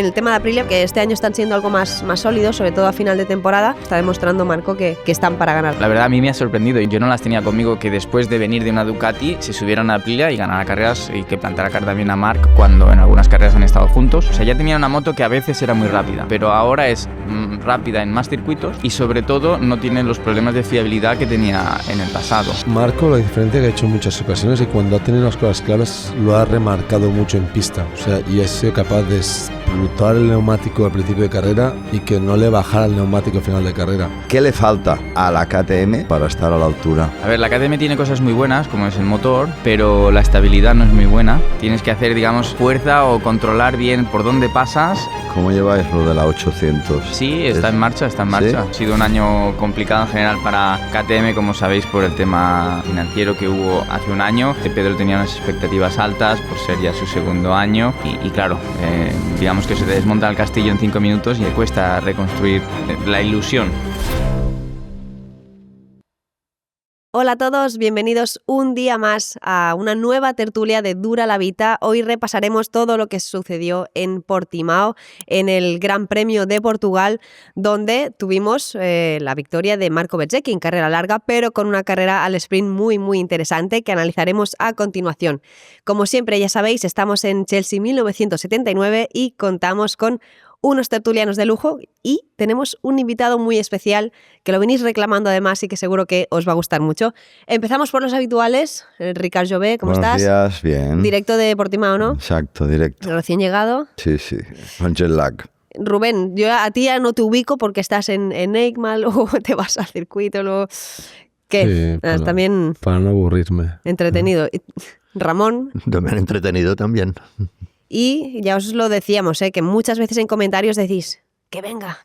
en el tema de Aprilia, que este año están siendo algo más sólidos, sobre todo a final de temporada. Está demostrando Marco que están para ganar. La verdad a mí me ha sorprendido. Yo no las tenía conmigo que después de venir de una Ducati se subieran a Aprilia y ganara carreras y que plantara cara también a Marc cuando en algunas carreras han estado juntos. O sea, ya tenía una moto que a veces era muy rápida, pero ahora es rápida en más circuitos y sobre todo no tiene los problemas de fiabilidad que tenía en el pasado. Marco, la diferencia que ha hecho en muchas ocasiones es que cuando ha tenido las cosas claras lo ha remarcado mucho en pista, o sea, y ha sido capaz de explotar el neumático al principio de carrera y que no le bajara el neumático al final de carrera. ¿Qué le falta a la KTM para estar a la altura? A ver, la KTM tiene cosas muy buenas, como es el motor, pero la estabilidad no es muy buena. Tienes que hacer, digamos, fuerza o controlar bien por dónde pasas. ¿Cómo lleváis lo de la 800? Sí, está en marcha. ¿Sí? Ha sido un año complicado en general para KTM, como sabéis, por el tema financiero que hubo hace un año. Pedro tenía unas expectativas altas por ser ya su segundo año y claro, digamos que se te desmonta el castillo en 5 minutos y le cuesta reconstruir la ilusión. Hola a todos, bienvenidos un día más a una nueva tertulia de Dura la Vita. Hoy repasaremos todo lo que sucedió en Portimao, en el Gran Premio de Portugal, donde tuvimos la victoria de Marco Bezzecchi en carrera larga, pero con una carrera al sprint muy interesante que analizaremos a continuación. Como siempre, ya sabéis, estamos en Chelsea 1979 y contamos con unos tertulianos de lujo y tenemos un invitado muy especial que lo venís reclamando además y que seguro que os va a gustar mucho. Empezamos por los habituales. Ricard Jové, ¿cómo estás? Buenos días, bien. Directo de Portimao, ¿no? Exacto, directo. Recién llegado. Sí, con jet lag. Rubén, yo a ti ya no te ubico porque estás en EICMA, luego te vas al circuito, luego... ¿Qué? Sí, también... Para no aburrirme. Entretenido. Ramón. También entretenido también. Y ya os lo decíamos, que muchas veces en comentarios decís, que venga.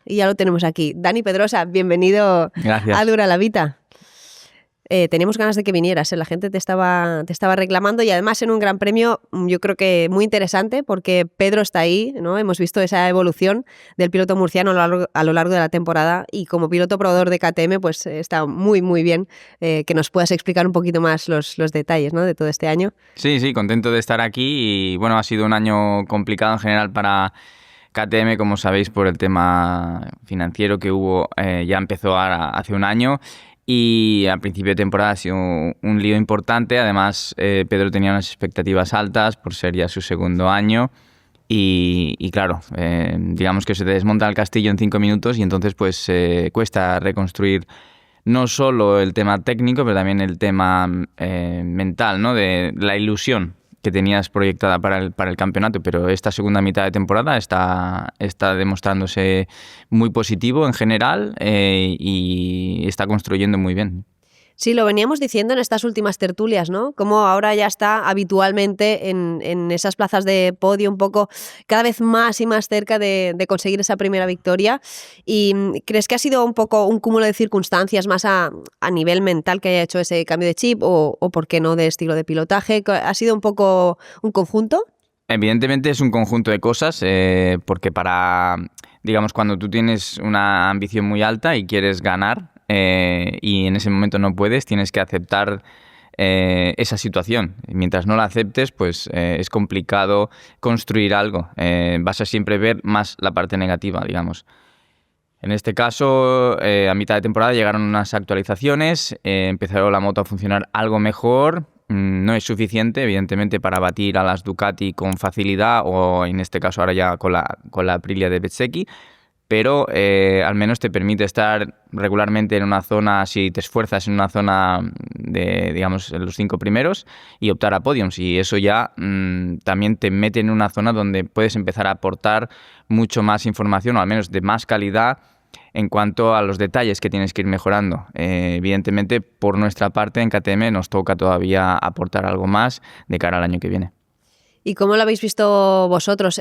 Y ya lo tenemos aquí. Dani Pedrosa, bienvenido. Gracias. A Dura la Vita. Teníamos ganas de que vinieras, la gente te estaba reclamando y además en un gran premio yo creo que muy interesante porque Pedro está ahí, ¿no? Hemos visto esa evolución del piloto murciano a lo largo de la temporada y como piloto probador de KTM pues está muy bien que nos puedas explicar un poquito más los detalles, ¿no? De todo este año. Sí, contento de estar aquí y bueno, ha sido un año complicado en general para KTM, como sabéis, por el tema financiero que hubo, ya empezó hace un año. Y al principio de temporada ha sido un lío importante. Además, Pedro tenía unas expectativas altas por ser ya su segundo año. Y claro, digamos que se te desmonta el castillo en 5 minutos y entonces pues cuesta reconstruir no solo el tema técnico, pero también el tema mental, ¿no? De la ilusión que tenías proyectada para el campeonato, pero esta segunda mitad de temporada está demostrándose muy positivo en general y está construyendo muy bien. Sí, lo veníamos diciendo en estas últimas tertulias, ¿no? Como ahora ya está habitualmente en esas plazas de podio un poco cada vez más y más cerca de conseguir esa primera victoria. ¿Y crees que ha sido un poco un cúmulo de circunstancias más a nivel mental que haya hecho ese cambio de chip o por qué no de estilo de pilotaje? ¿Ha sido un poco un conjunto? Evidentemente es un conjunto de cosas porque digamos, cuando tú tienes una ambición muy alta y quieres ganar, y en ese momento no puedes, tienes que aceptar esa situación. Mientras no la aceptes, pues es complicado construir algo. Vas a siempre ver más la parte negativa, digamos. En este caso, a mitad de temporada llegaron unas actualizaciones, empezó la moto a funcionar algo mejor. No es suficiente, evidentemente, para batir a las Ducati con facilidad o, en este caso, ahora ya con la Aprilia de Bezzecchi. Pero al menos te permite estar regularmente en una zona, si te esfuerzas en una zona de, digamos, los 5 primeros y optar a podiums. Y eso ya también te mete en una zona donde puedes empezar a aportar mucho más información, o al menos de más calidad, en cuanto a los detalles que tienes que ir mejorando. Evidentemente, por nuestra parte, en KTM nos toca todavía aportar algo más de cara al año que viene. ¿Y cómo lo habéis visto vosotros?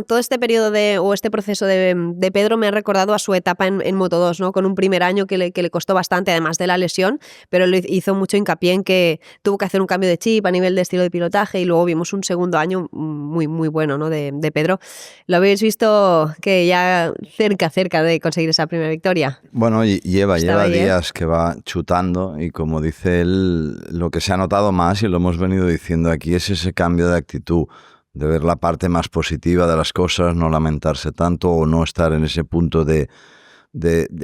Todo este periodo o este proceso de Pedro me ha recordado a su etapa en Moto2, ¿no? Con un primer año que le costó bastante, además de la lesión, pero le hizo mucho hincapié en que tuvo que hacer un cambio de chip a nivel de estilo de pilotaje y luego vimos un segundo año muy bueno, ¿no? de Pedro. ¿Lo habéis visto que ya cerca de conseguir esa primera victoria? Bueno, lleva ahí, días que va chutando y como dice él, lo que se ha notado más y lo hemos venido diciendo aquí es ese cambio de actitud. de ver la parte más positiva de las cosas, no lamentarse tanto o no estar en ese punto de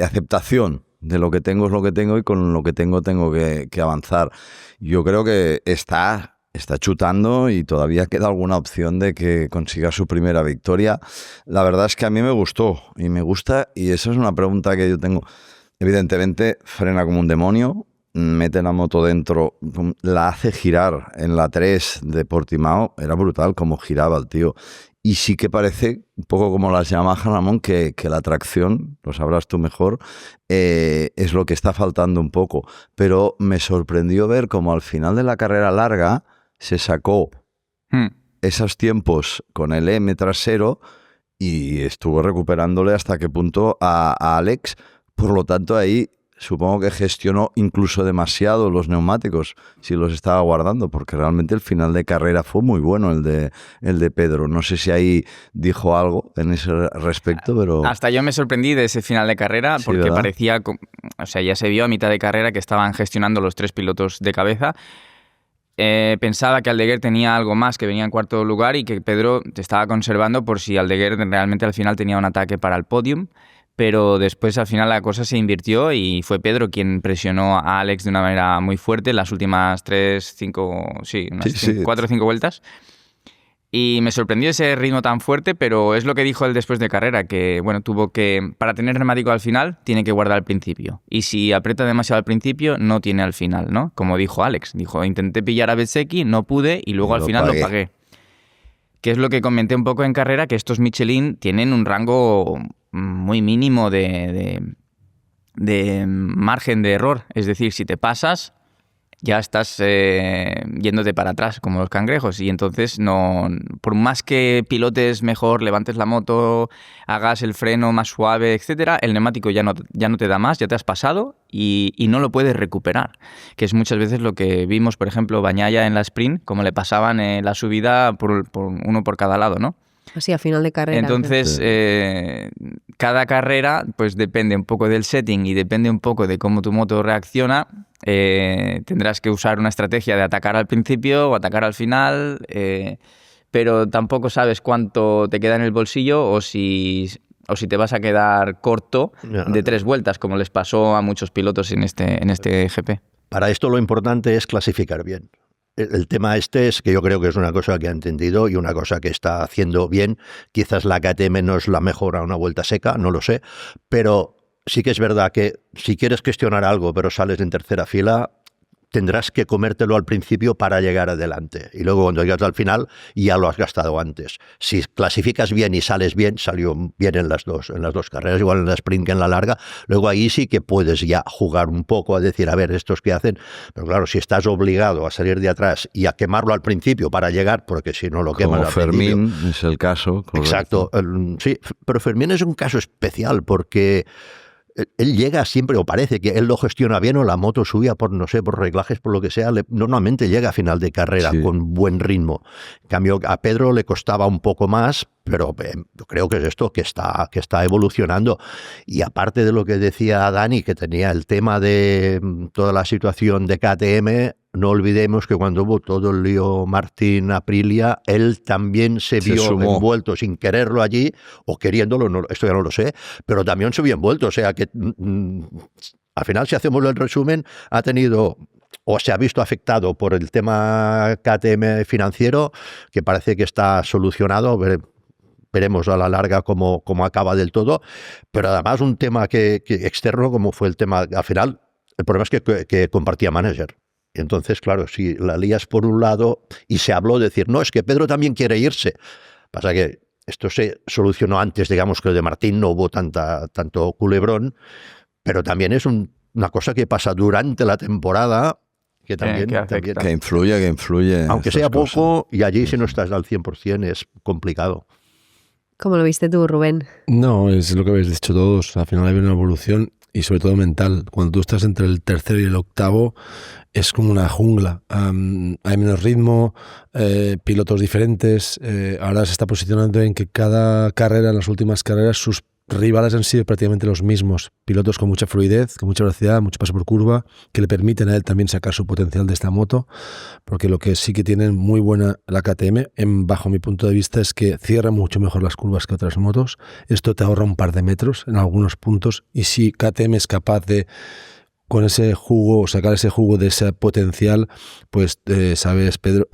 aceptación de lo que tengo es lo que tengo y con lo que tengo que avanzar. Yo creo que está chutando y todavía queda alguna opción de que consiga su primera victoria. La verdad es que a mí me gustó y me gusta, y esa es una pregunta que yo tengo. Evidentemente frena como un demonio, mete la moto dentro, la hace girar en la 3 de Portimao, era brutal como giraba el tío. Y sí que parece, un poco como las Yamaha, Ramón, que la tracción, lo sabrás tú mejor, es lo que está faltando un poco. Pero me sorprendió ver cómo al final de la carrera larga se sacó esos tiempos con el M trasero y estuvo recuperándole hasta qué punto a Alex. Por lo tanto, ahí supongo que gestionó incluso demasiado los neumáticos, si los estaba guardando, porque realmente el final de carrera fue muy bueno el de Pedro. No sé si ahí dijo algo en ese respecto, pero... Hasta yo me sorprendí de ese final de carrera, Sí, porque ¿verdad? parecía, o sea, ya se vio a mitad de carrera que estaban gestionando los 3 pilotos de cabeza. Pensaba que Aldeguer tenía algo más, que venía en cuarto lugar y que Pedro te estaba conservando por si Aldeguer realmente al final tenía un ataque para el podium. Pero después al final la cosa se invirtió y fue Pedro quien presionó a Alex de una manera muy fuerte en las últimas 4 o 5 vueltas. Y me sorprendió ese ritmo tan fuerte, pero es lo que dijo él después de carrera, que bueno, tuvo que, para tener neumático al final, tiene que guardar al principio. Y si aprieta demasiado al principio, no tiene al final, ¿no? Como dijo Alex, dijo, intenté pillar a Bezzecchi, no pude y luego al final lo pagué. Que es lo que comenté un poco en carrera, que estos Michelin tienen un rango muy mínimo de margen de error. Es decir, si te pasas, ya estás yéndote para atrás, como los cangrejos. Y entonces, no, por más que pilotes mejor, levantes la moto, hagas el freno más suave, etcétera, el neumático ya no te da más, ya te has pasado y no lo puedes recuperar. Que es muchas veces lo que vimos, por ejemplo, Bagnaia en la sprint, como le pasaban la subida por uno por cada lado, ¿no? Así a final de carrera. Entonces, cada carrera pues depende un poco del setting y depende un poco de cómo tu moto reacciona. Tendrás que usar una estrategia de atacar al principio o atacar al final, pero tampoco sabes cuánto te queda en el bolsillo o si te vas a quedar corto de 3 vueltas, como les pasó a muchos pilotos en este GP. Para esto lo importante es clasificar bien. El tema es que yo creo que es una cosa que ha entendido y una cosa que está haciendo bien. Quizás la KTM no es la mejor a una vuelta seca, no lo sé, pero sí que es verdad que si quieres gestionar algo pero sales en tercera fila, tendrás que comértelo al principio para llegar adelante. Y luego cuando llegas al final ya lo has gastado antes. Si clasificas bien y sales bien, salió bien en las dos carreras, igual en la sprint que en la larga, luego ahí sí que puedes ya jugar un poco a decir, a ver, ¿estos qué hacen? Pero claro, si estás obligado a salir de atrás y a quemarlo al principio para llegar, porque si no lo quemas Como al Fermín principio. es el caso. Correcto. Exacto, sí, pero Fermín es un caso especial porque él llega siempre, o parece que él lo gestiona bien, o la moto suya por, no sé, por reglajes, por lo que sea, normalmente llega a final de carrera con buen ritmo. En cambio, a Pedro le costaba un poco más, pero yo creo que es esto, que está evolucionando. Y aparte de lo que decía Dani, que tenía el tema de toda la situación de KTM, no olvidemos que cuando hubo todo el lío Martín Aprilia, él también se vio envuelto sin quererlo allí, o queriéndolo, no, esto ya no lo sé, pero también se vio envuelto. O sea que al final, si hacemos el resumen, ha tenido o se ha visto afectado por el tema KTM financiero, que parece que está solucionado. Veremos a la larga cómo acaba del todo, pero además un tema que externo, como fue el tema, al final, el problema es que compartía manager. Y entonces, claro, si la lías por un lado y se habló de decir, no, es que Pedro también quiere irse. Pasa que esto se solucionó antes, digamos, que de Martín no hubo tanto culebrón, pero también es una cosa que pasa durante la temporada, que también que influye. Aunque sea poco, y allí si no estás al 100% es complicado. ¿Cómo lo viste tú, Rubén? No, es lo que habéis dicho todos. Al final hay una evolución y sobre todo mental. Cuando tú estás entre el tercero y el octavo es como una jungla. Hay menos ritmo, pilotos diferentes. Ahora se está posicionando en que cada carrera, en las últimas carreras, sus rivales han sido prácticamente los mismos, pilotos con mucha fluidez, con mucha velocidad, mucho paso por curva, que le permiten a él también sacar su potencial de esta moto, porque lo que sí que tienen muy buena la KTM, bajo mi punto de vista, es que cierra mucho mejor las curvas que otras motos. Esto te ahorra un par de metros en algunos puntos, y si KTM es capaz de, con ese jugo, sacar ese jugo de ese potencial, pues sabes, Pedro,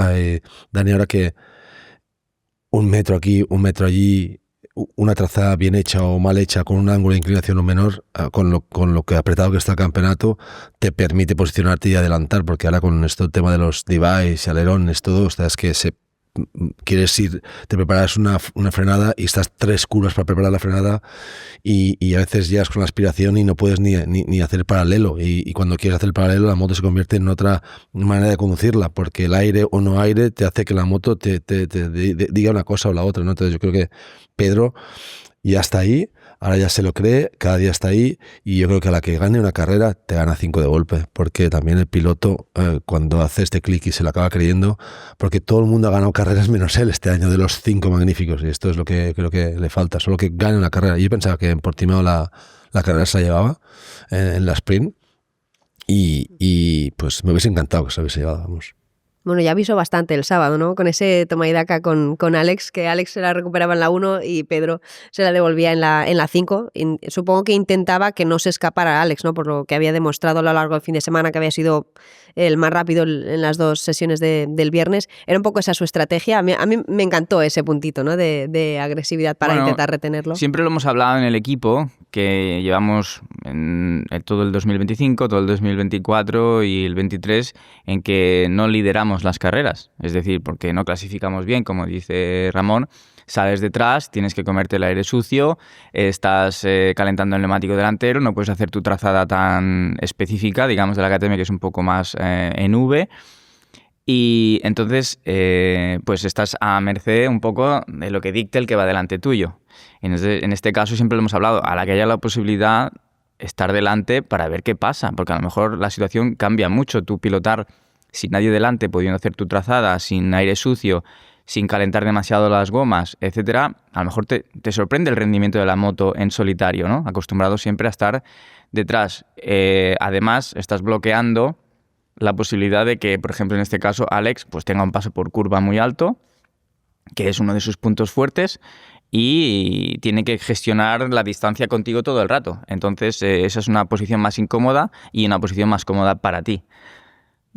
Dani, ahora que un metro aquí, un metro allí, una trazada bien hecha o mal hecha, con un ángulo de inclinación o menor, con lo que apretado que está el campeonato, te permite posicionarte y adelantar, porque ahora con esto, el tema de los device, alerones, todo, o sea, es que quieres ir, te preparas una frenada y estás 3 curvas para preparar la frenada, y a veces llegas con la aspiración y no puedes ni hacer el paralelo, y cuando quieres hacer el paralelo la moto se convierte en otra manera de conducirla, porque el aire o no aire te hace que la moto te diga una cosa o la otra, ¿no? Entonces yo creo que Pedro ya está ahí, ahora ya se lo cree, cada día está ahí, y yo creo que a la que gane una carrera te gana 5 de golpe, porque también el piloto cuando hace este clic y se lo acaba creyendo, porque todo el mundo ha ganado carreras menos él este año, de los 5 magníficos, y esto es lo que creo que le falta, solo que gane una carrera. Yo pensaba que en Portimao la carrera se la llevaba en la sprint, y pues me hubiese encantado que se la hubiese llevado, vamos. Bueno, ya avisó bastante el sábado, ¿no? Con ese toma y daca con Alex, que Alex se la recuperaba en la 1 y Pedro se la devolvía en la 5. Supongo que intentaba que no se escapara Alex, ¿no? Por lo que había demostrado a lo largo del fin de semana, que había sido el más rápido en las 2 sesiones del viernes. Era un poco esa su estrategia. A mí me encantó ese puntito, ¿no? De agresividad para intentar retenerlo. Siempre lo hemos hablado en el equipo, que llevamos en todo el 2025, todo el 2024 y el 23, en que no lideramos las carreras, es decir, porque no clasificamos bien, como dice Ramón, sales detrás, tienes que comerte el aire sucio, estás calentando el neumático delantero, no puedes hacer tu trazada tan específica, digamos, de la KTM, que es un poco más en V, y entonces pues estás a merced un poco de lo que dicte el que va delante tuyo. En este caso siempre lo hemos hablado, a la que haya la posibilidad estar delante para ver qué pasa, porque a lo mejor la situación cambia mucho, tú pilotar sin nadie delante, pudiendo hacer tu trazada, sin aire sucio, sin calentar demasiado las gomas, etcétera, a lo mejor te sorprende el rendimiento de la moto en solitario, ¿no? Acostumbrado siempre a estar detrás. Además, estás bloqueando la posibilidad de que, por ejemplo, en este caso, Alex pues tenga un paso por curva muy alto, que es uno de sus puntos fuertes, y tiene que gestionar la distancia contigo todo el rato. Entonces, esa es una posición más incómoda y una posición más cómoda para ti.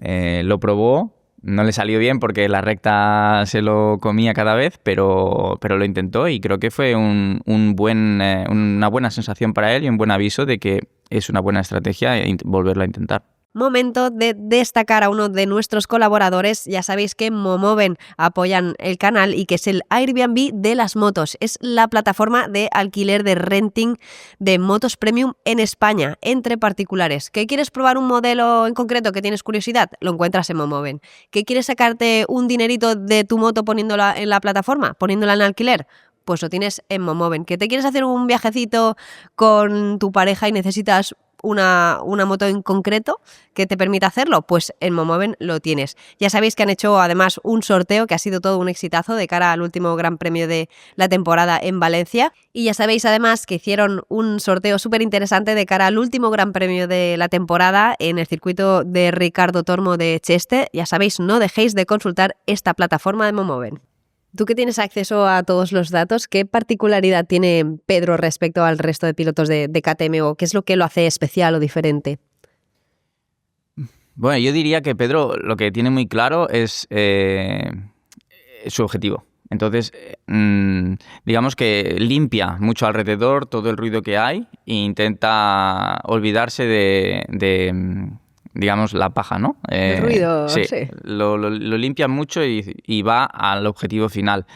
Lo probó, no le salió bien porque la recta se lo comía cada vez, pero lo intentó, y creo que fue una buena sensación para él y un buen aviso de que es una buena estrategia volverlo a intentar. Momento de destacar a uno de nuestros colaboradores. Ya sabéis que Momoven apoyan el canal y que es el Airbnb de las motos. Es la plataforma de alquiler, de renting de motos premium en España, entre particulares. ¿Que quieres probar un modelo en concreto, que tienes curiosidad? Lo encuentras en Momoven. ¿Que quieres sacarte un dinerito de tu moto poniéndola en la plataforma, poniéndola en alquiler? Pues lo tienes en Momoven. ¿Que te quieres hacer un viajecito con tu pareja y necesitas una moto en concreto que te permita hacerlo? Pues en Momoven lo tienes. Ya sabéis que han hecho además un sorteo que ha sido todo un exitazo de cara al último Gran Premio de la temporada en Valencia, y ya sabéis además que hicieron un sorteo súper interesante de cara al último Gran Premio de la temporada en el circuito de Ricardo Tormo de Cheste. Ya sabéis, no dejéis de consultar esta plataforma de Momoven. Tú que tienes acceso a todos los datos, ¿qué particularidad tiene Pedro respecto al resto de pilotos de KTM, o qué es lo que lo hace especial o diferente? Bueno, yo diría que Pedro lo que tiene muy claro es su objetivo. Entonces, digamos que limpia mucho alrededor todo el ruido que hay e intenta olvidarse de digamos, la paja, ¿no? El ruido, sí. Lo limpia mucho y va al objetivo final.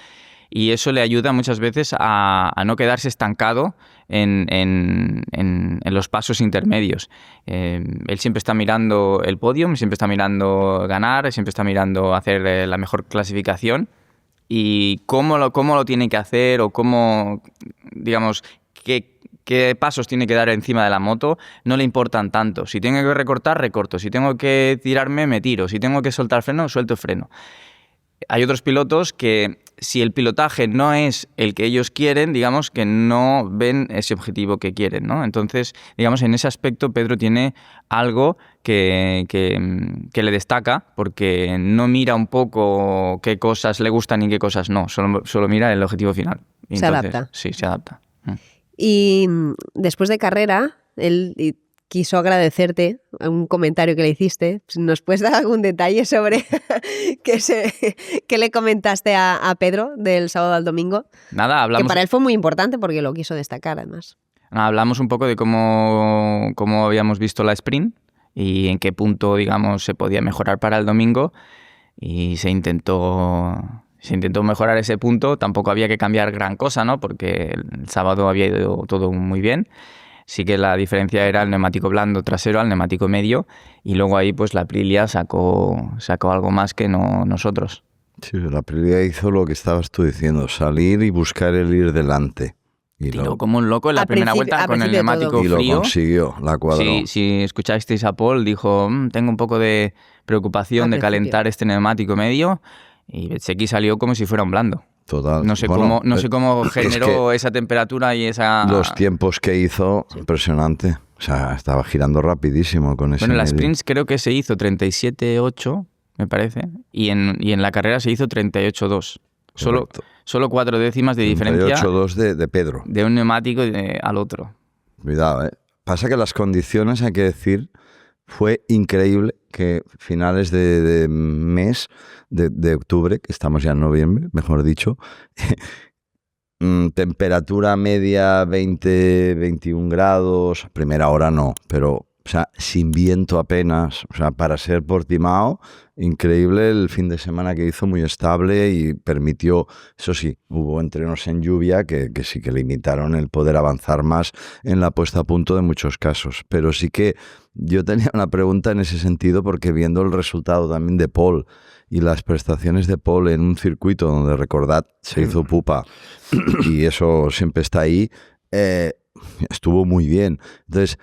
Y eso le ayuda muchas veces a no quedarse estancado en los pasos intermedios. Él siempre está mirando el podium, siempre está mirando ganar, siempre está mirando hacer la mejor clasificación, y cómo lo tiene que hacer, o cómo, digamos, qué pasos tiene que dar encima de la moto, no le importan tanto. Si tengo que recortar, recorto. Si tengo que tirarme, me tiro. Si tengo que soltar freno, suelto freno. hay otros pilotos que si el pilotaje no es el que ellos quieren, digamos que no ven ese objetivo que quieren, ¿no? Entonces, digamos, en ese aspecto Pedro tiene algo que le destaca, porque no mira un poco qué cosas le gustan y qué cosas no, solo mira el objetivo final. Y se entonces, adapta. Sí, se adapta. Y después de carrera, él quiso agradecerte un comentario que le hiciste. ¿Nos puedes dar algún detalle sobre qué le comentaste a Pedro del sábado al domingo? Nada, hablamos... Que para él fue muy importante porque lo quiso destacar, además. Hablamos un poco de cómo habíamos visto la sprint y en qué punto, digamos, se podía mejorar para el domingo, y se intentó mejorar ese punto. Tampoco había que cambiar gran cosa, ¿no? Porque el sábado había ido todo muy bien. Sí que la diferencia era el neumático blando trasero al neumático medio, y luego ahí pues la Aprilia sacó algo más que no nosotros. Sí, la Aprilia hizo lo que estabas tú diciendo, salir y buscar el ir delante. Y tiró como un loco en la primera vuelta con el neumático y frío. lo consiguió, la cuadró. Si escuchasteis a Paul, dijo, tengo un poco de preocupación de calentar este neumático medio, y Bezzecchi salió como si fuera un blando. Total. No sé cómo generó esa temperatura y esa... Los tiempos que hizo, impresionante. O sea, estaba girando rapidísimo con ese. Bueno, en las medio. sprints creo que se hizo 37.8, me parece, y en la carrera se hizo 38.2. Solo 4 décimas de diferencia. 38.2 de Pedro. De un neumático al otro. Cuidado, ¿eh? Pasa que las condiciones, hay que decir, fue increíble que finales de mes de octubre, que estamos ya en noviembre, mejor dicho, temperatura media 20-21 grados, primera hora no, pero o sea, sin viento apenas, o sea, para ser Portimao, increíble el fin de semana que hizo, muy estable, y permitió, eso sí, hubo entrenos en lluvia que sí que limitaron el poder avanzar más en la puesta a punto de muchos casos, pero sí que yo tenía una pregunta en ese sentido, porque viendo el resultado también de Paul y las prestaciones de Paul en un circuito donde, recordad, se hizo pupa y eso siempre está ahí, estuvo muy bien. Entonces,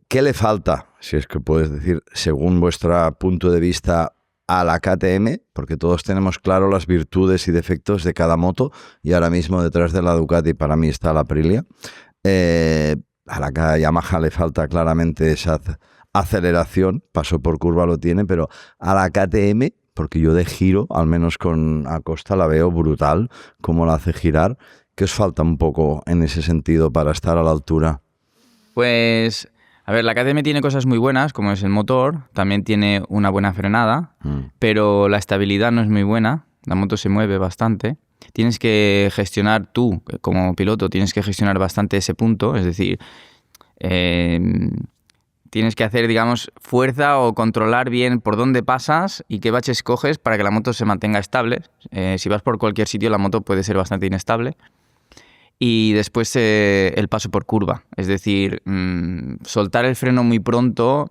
¿qué le falta, si es que puedes decir, según vuestro punto de vista, a la KTM? Porque todos tenemos claro las virtudes y defectos de cada moto, y ahora mismo detrás de la Ducati para mí está la Aprilia. A la Yamaha le falta claramente esa aceleración, paso por curva lo tiene, pero a la KTM, porque yo de giro, al menos con Acosta, la veo brutal, cómo la hace girar. ¿Qué os falta un poco en ese sentido para estar a la altura? Pues... A ver, la KTM tiene cosas muy buenas, como es el motor, también tiene una buena frenada, pero la estabilidad no es muy buena, la moto se mueve bastante. Tienes que gestionar tú, como piloto, tienes que gestionar bastante ese punto, es decir, tienes que hacer, digamos, fuerza o controlar bien por dónde pasas y qué baches coges para que la moto se mantenga estable. Si vas por cualquier sitio, la moto puede ser bastante inestable. Y después el paso por curva, es decir, soltar el freno muy pronto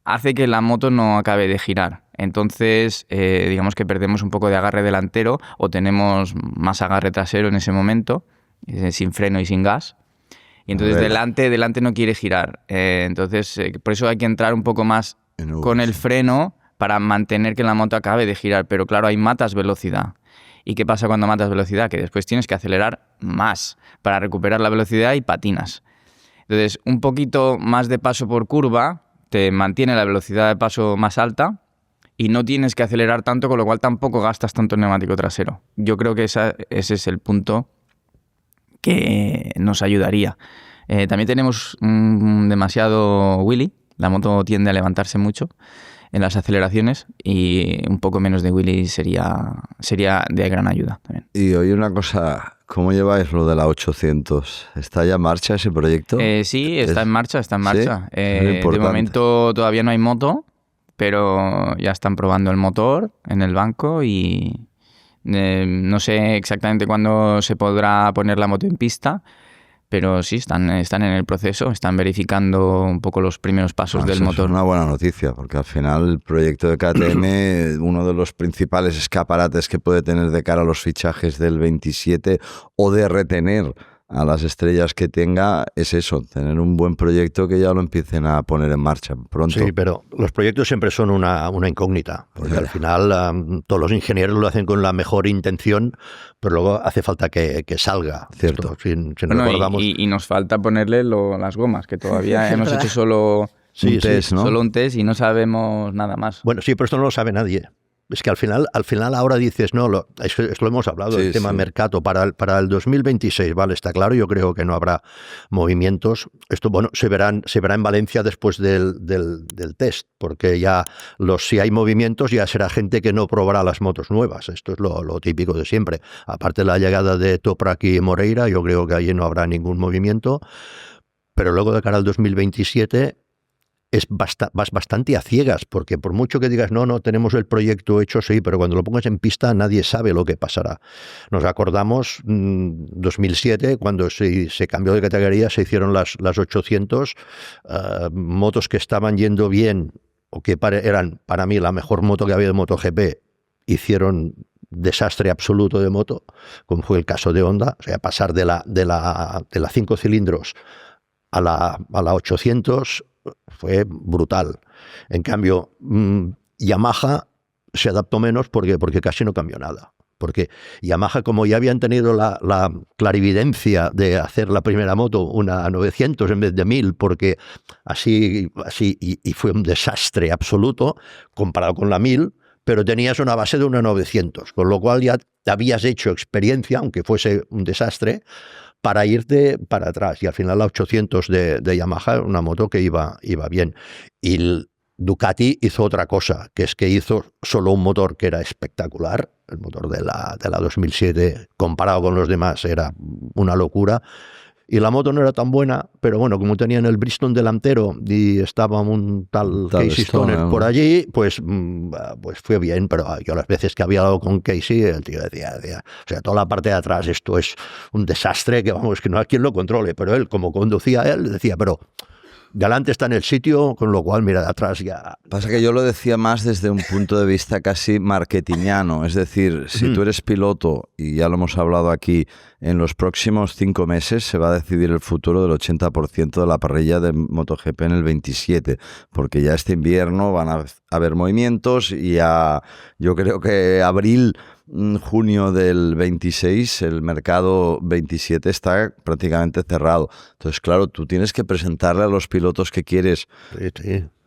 hace que la moto no acabe de girar. Entonces, digamos que perdemos un poco de agarre delantero, o tenemos más agarre trasero en ese momento, sin freno y sin gas. Y entonces delante no quiere girar. Entonces, por eso hay que entrar un poco más con el freno para mantener que la moto acabe de girar. Pero claro, ahí matas velocidad. ¿Y qué pasa cuando matas velocidad? Que después tienes que acelerar más para recuperar la velocidad y patinas. Entonces, un poquito más de paso por curva te mantiene la velocidad de paso más alta y no tienes que acelerar tanto, con lo cual tampoco gastas tanto el neumático trasero. Yo creo que ese es el punto que nos ayudaría. También tenemos demasiado wheelie. La moto tiende a levantarse mucho en las aceleraciones, y un poco menos de wheelie sería de gran ayuda también. Y oye, una cosa, ¿cómo lleváis lo de la 800? ¿Está ya en marcha ese proyecto? Sí, está en marcha. ¿Sí? De momento todavía no hay moto, pero ya están probando el motor en el banco, y no sé exactamente cuándo se podrá poner la moto en pista, pero sí, están en el proceso, están verificando un poco los primeros pasos del motor. Es una buena noticia, porque al final el proyecto de KTM, uno de los principales escaparates que puede tener de cara a los fichajes del 27, o de retener a las estrellas que tenga es eso, tener un buen proyecto que ya lo empiecen a poner en marcha pronto. Sí, pero los proyectos siempre son una incógnita, porque al final todos los ingenieros lo hacen con la mejor intención, pero luego hace falta que salga. Cierto. Esto, si Bueno, recordamos... y nos falta ponerle las gomas, que todavía hemos hecho solo un test, ¿no? Solo un test y no sabemos nada más. Bueno, sí, pero esto no lo sabe nadie. Es que al final ahora dices, no, esto lo hemos hablado, Sí, el tema sí. mercado para el 2026, vale, está claro, yo creo que no habrá movimientos. Esto, bueno, se verá en Valencia después del test, porque ya si hay movimientos ya será gente que no probará las motos nuevas. Esto es lo típico de siempre. Aparte de la llegada de Toprak y Moreira, yo creo que allí no habrá ningún movimiento, pero luego de cara al 2027... vas bastante a ciegas, porque por mucho que digas, no, tenemos el proyecto hecho, sí, pero cuando lo pongas en pista nadie sabe lo que pasará. Nos acordamos 2007, cuando se cambió de categoría, se hicieron las 800, motos que estaban yendo bien, o que eran para mí la mejor moto que había de MotoGP, hicieron desastre absoluto de moto, como fue el caso de Honda, o sea, pasar de la 5 cilindros a la 800 fue brutal. En cambio, Yamaha se adaptó menos porque casi no cambió nada. Porque Yamaha, como ya habían tenido la clarividencia de hacer la primera moto una 900 en vez de 1000, porque así y fue un desastre absoluto comparado con la 1000, pero tenías una base de una 900, con lo cual ya te habías hecho experiencia, aunque fuese un desastre, para irte para atrás. Y al final la 800 de Yamaha era una moto que iba bien. Y el Ducati hizo otra cosa, que es que hizo solo un motor que era espectacular. El motor de la 2007, comparado con los demás, era una locura. Y la moto no era tan buena, pero bueno, como tenían el Bristol delantero y estaba un tal Casey Stoner por allí, pues fue bien. Pero yo las veces que había hablado con Casey, el tío decía, o sea, toda la parte de atrás, esto es un desastre, que vamos, que no hay quien lo controle. Pero él, como conducía él, decía, pero delante está en el sitio, con lo cual, mira, de atrás ya... Pasa que yo lo decía más desde un punto de vista casi marketingiano, es decir, si tú eres piloto, y ya lo hemos hablado aquí, en los próximos 5 meses se va a decidir el futuro del 80% de la parrilla de MotoGP en el 27, porque ya este invierno van a haber movimientos y ya yo creo que abril... junio del 26, el mercado 27 está prácticamente cerrado. Entonces, claro, tú tienes que presentarle a los pilotos que quieres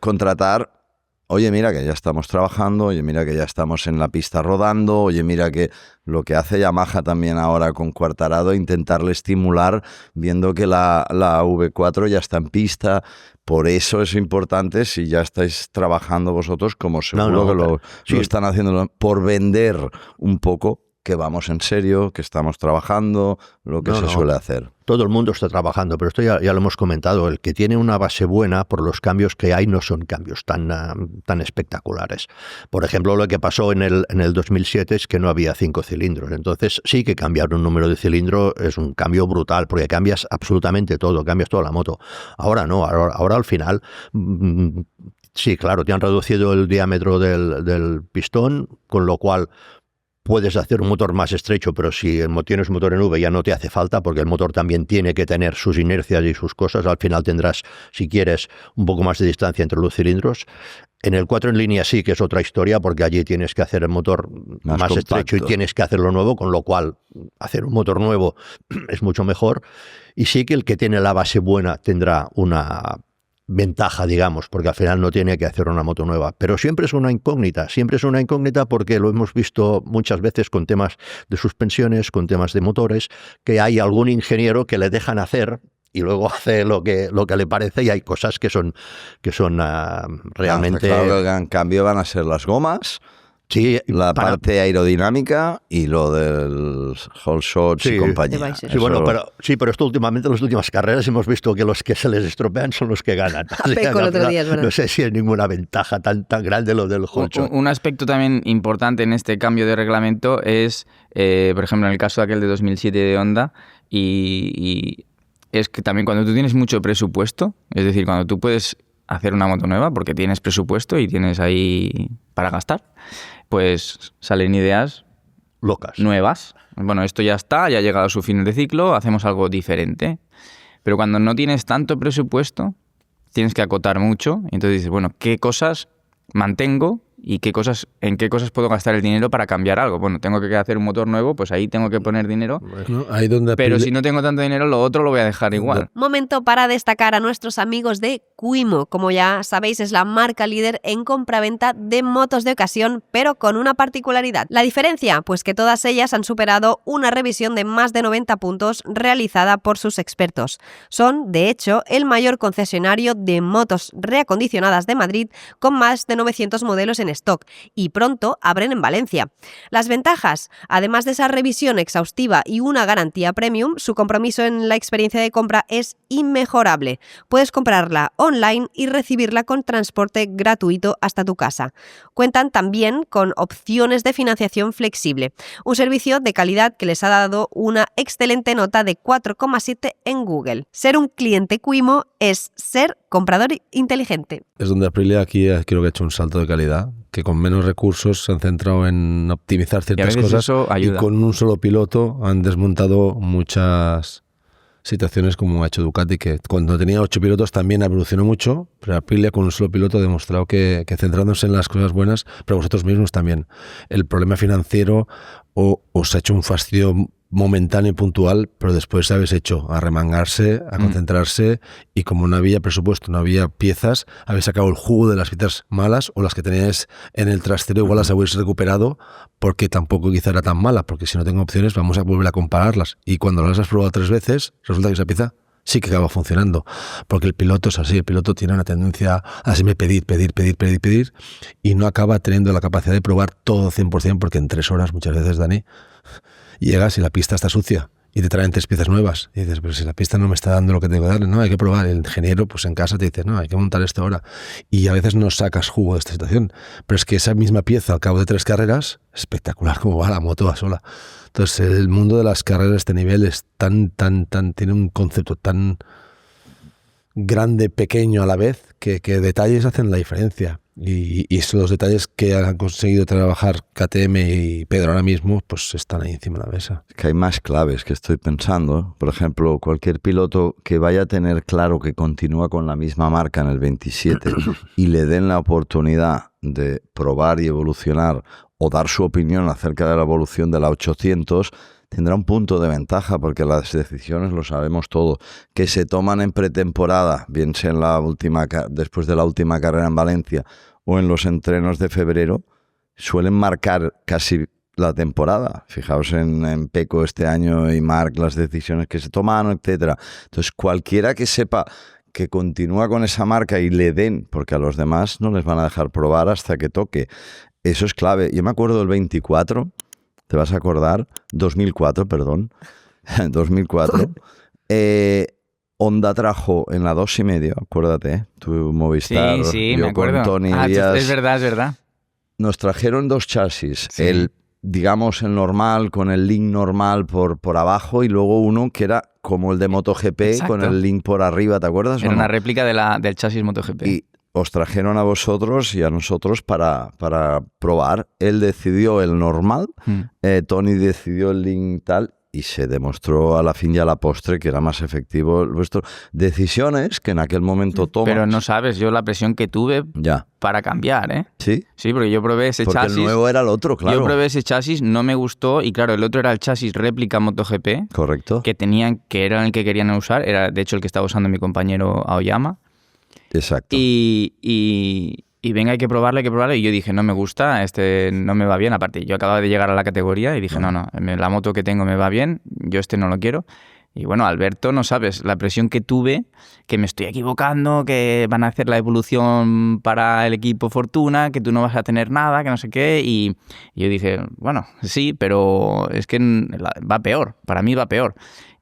contratar. Oye, mira que ya estamos trabajando, oye, mira que ya estamos en la pista rodando, oye, mira que lo que hace Yamaha también ahora con Quartararo, intentarle estimular viendo que la V4 ya está en pista. Por eso es importante, si ya estáis trabajando vosotros, como seguro que lo están haciendo, por vender un poco, que vamos en serio, que estamos trabajando, lo que se suele hacer. Todo el mundo está trabajando, pero esto ya lo hemos comentado. El que tiene una base buena, por los cambios que hay, no son cambios tan espectaculares. Por ejemplo, lo que pasó en el 2007 es que no había 5 cilindros. Entonces sí que cambiar un número de cilindro es un cambio brutal, porque cambias absolutamente todo, cambias toda la moto. Ahora no, ahora al final... sí, claro, te han reducido el diámetro del pistón, con lo cual... puedes hacer un motor más estrecho, pero si tienes un motor en V ya no te hace falta, porque el motor también tiene que tener sus inercias y sus cosas. Al final tendrás, si quieres, un poco más de distancia entre los cilindros. En el 4 en línea sí que es otra historia, porque allí tienes que hacer el motor más estrecho y tienes que hacerlo nuevo, con lo cual hacer un motor nuevo es mucho mejor. Y sí que el que tiene la base buena tendrá una ventaja, digamos, porque al final no tiene que hacer una moto nueva, pero siempre es una incógnita porque lo hemos visto muchas veces con temas de suspensiones, con temas de motores, que hay algún ingeniero que le dejan hacer y luego hace lo que le parece, y hay cosas que son realmente... Claro, el gran cambio van a ser las gomas, sí, la parte aerodinámica y lo del whole shots y compañía. Sí, bueno, pero esto últimamente, en las últimas carreras, hemos visto que los que se les estropean son los que ganan. Peco el otro día, es verdad. No sé si hay ninguna ventaja tan grande lo del whole shot. Un aspecto también importante en este cambio de reglamento es, por ejemplo, en el caso de aquel de 2007 de Honda, y es que también cuando tú tienes mucho presupuesto, es decir, cuando tú puedes hacer una moto nueva porque tienes presupuesto y tienes ahí para gastar, pues salen ideas locas. nuevas. Bueno, esto ya está, ya ha llegado a su fin de ciclo, hacemos algo diferente. Pero cuando no tienes tanto presupuesto, tienes que acotar mucho. Y entonces dices, bueno, ¿qué cosas mantengo y en qué cosas puedo gastar el dinero para cambiar algo? Bueno, tengo que hacer un motor nuevo, pues ahí tengo que poner dinero. Bueno, ahí donde Pero si no tengo tanto dinero, lo otro lo voy a dejar igual. Momento para destacar a nuestros amigos de Quimo. Como ya sabéis, es la marca líder en compraventa de motos de ocasión, pero con una particularidad. ¿La diferencia? Pues que todas ellas han superado una revisión de más de 90 puntos realizada por sus expertos. Son, de hecho, el mayor concesionario de motos reacondicionadas de Madrid, con más de 900 modelos en stock, y pronto abren en Valencia. Las ventajas: además de esa revisión exhaustiva y una garantía premium, su compromiso en la experiencia de compra es inmejorable. Puedes comprarla online y recibirla con transporte gratuito hasta tu casa. Cuentan también con opciones de financiación flexible, un servicio de calidad que les ha dado una excelente nota de 4,7 en Google. Ser un cliente Quimo es ser comprador inteligente. Es donde Aprilia aquí creo que ha hecho un salto de calidad, que con menos recursos se han centrado en optimizar ciertas cosas y con un solo piloto han desmontado muchas situaciones, como ha hecho Ducati, que cuando tenía 8 pilotos también evolucionó mucho, pero Aprilia con un solo piloto ha demostrado que centrándose en las cosas buenas, pero vosotros mismos también, el problema financiero os ha hecho un fastidio momentáneo y puntual, pero después habéis hecho a remangarse, a concentrarse, y como no había presupuesto, no había piezas, habéis sacado el jugo de las piezas malas, o las que teníais en el trastero igual las habéis recuperado, porque tampoco quizá era tan mala, porque si no tengo opciones vamos a volver a compararlas, y cuando las has probado 3 veces resulta que esa pieza sí que acaba funcionando, porque el piloto es así, el piloto tiene una tendencia a siempre pedir, y no acaba teniendo la capacidad de probar todo 100%, porque en 3 horas muchas veces, Dani, llegas y la pista está sucia y te traen 3 piezas nuevas y dices, pero si la pista no me está dando lo que tengo que darle, no, hay que probar. El ingeniero pues en casa te dice, no, hay que montar esto ahora, y a veces no sacas jugo de esta situación, pero es que esa misma pieza al cabo de 3 carreras, espectacular como va la moto a sola. Entonces el mundo de las carreras de este nivel es tiene un concepto tan grande, pequeño a la vez, que detalles hacen la diferencia. Y son los detalles que han conseguido trabajar KTM y Pedro ahora mismo, pues están ahí encima de la mesa. Es que hay más claves que estoy pensando. Por ejemplo, cualquier piloto que vaya a tener claro que continúa con la misma marca en el 27 y le den la oportunidad de probar y evolucionar o dar su opinión acerca de la evolución de la 800, tendrá un punto de ventaja, porque las decisiones, lo sabemos todo, que se toman en pretemporada, bien sea después de la última carrera en Valencia o en los entrenos de febrero, suelen marcar casi la temporada. Fijaos en Pecco este año y Marc, las decisiones que se toman, etcétera. Entonces, cualquiera que sepa que continúa con esa marca y le den, porque a los demás no les van a dejar probar hasta que toque. Eso es clave. Yo me acuerdo del 24... ¿Te vas a acordar? 2004, perdón. 2004. Honda trajo en la 2,5, acuérdate, tu Movistar. Sí, yo me acuerdo. Con Tony Díaz, es verdad. Nos trajeron 2 chasis. Sí. El normal, con el link normal por abajo, y luego uno que era como el de MotoGP. Exacto. Con el link por arriba, ¿te acuerdas? Era una réplica del chasis MotoGP. Y os trajeron a vosotros y a nosotros para probar. Él decidió el normal, Tony decidió el link tal, y se demostró a la fin y a la postre que era más efectivo vuestro. Decisiones que en aquel momento tomas. Pero no sabes yo la presión que tuve para cambiar, ¿eh? ¿Sí? Sí, porque yo probé ese chasis. Porque el nuevo era el otro, claro. Yo probé ese chasis, no me gustó, y claro, el otro era el chasis réplica MotoGP. Correcto. Que era el que querían usar, era de hecho el que estaba usando mi compañero Aoyama. Exacto. Y venga, hay que probarlo. Y yo dije, no me gusta, no me va bien. Aparte, yo acababa de llegar a la categoría y dije, no, la moto que tengo me va bien, yo no lo quiero. Y bueno, Alberto, no sabes la presión que tuve, que me estoy equivocando, que van a hacer la evolución para el equipo Fortuna, que tú no vas a tener nada, que no sé qué. Y yo dije, bueno, sí, pero es que va peor, para mí va peor.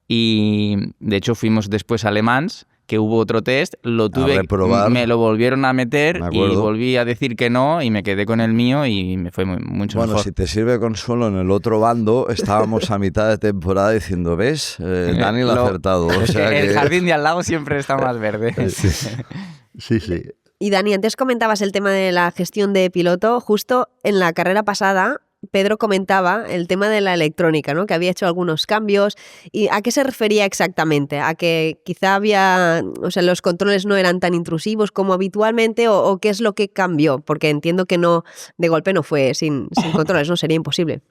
Y de hecho fuimos después a Le Mans, que hubo otro test, lo tuve, me lo volvieron a meter y volví a decir que no, y me quedé con el mío y me fue mucho mejor. Bueno, si te sirve consuelo, en el otro bando estábamos a mitad de temporada diciendo, ¿ves? Dani lo ha acertado. O sea que el jardín de al lado siempre está más verde. Sí. Y Dani, antes comentabas el tema de la gestión de piloto. Justo en la carrera pasada Pedro comentaba el tema de la electrónica, ¿no? Que había hecho algunos cambios. ¿Y a qué se refería exactamente? ¿A que quizá los controles no eran tan intrusivos como habitualmente o qué es lo que cambió? Porque entiendo que no, de golpe no fue sin controles, ¿no? Sería imposible.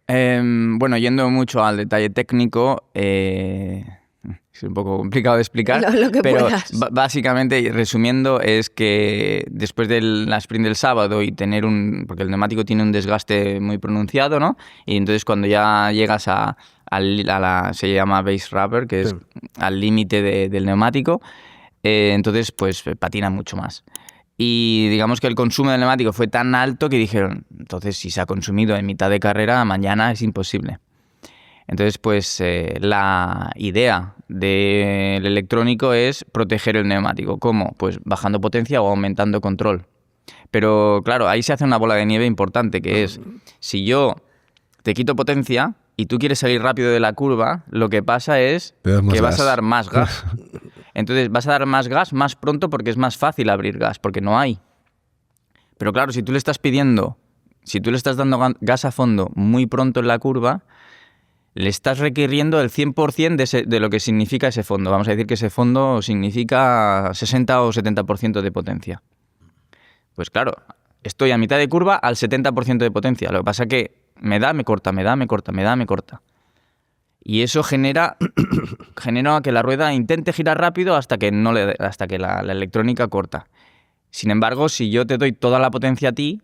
Bueno, yendo mucho al detalle técnico, es un poco complicado de explicar, Lo que pero puedas. Básicamente, resumiendo, es que después de la sprint del sábado y tener porque el neumático tiene un desgaste muy pronunciado, ¿no? Y entonces cuando ya llegas se llama base rubber, que es al límite del neumático, entonces pues patina mucho más. Y digamos que el consumo del neumático fue tan alto que dijeron, entonces si se ha consumido en mitad de carrera, mañana es imposible. Entonces, pues la idea del electrónico es proteger el neumático. ¿Cómo? Pues bajando potencia o aumentando control. Pero claro, ahí se hace una bola de nieve importante, que es, si yo te quito potencia y tú quieres salir rápido de la curva, lo que pasa es que vas a dar más gas. Entonces vas a dar más gas más pronto porque es más fácil abrir gas, porque no hay. Pero claro, si tú le estás dando gas a fondo muy pronto en la curva, le estás requiriendo el 100% de lo que significa ese fondo. Vamos a decir que ese fondo significa 60 o 70% de potencia. Pues claro, estoy a mitad de curva al 70% de potencia. Lo que pasa es que me corta. Y eso genera que la rueda intente girar rápido hasta que la electrónica corta. Sin embargo, si yo te doy toda la potencia a ti,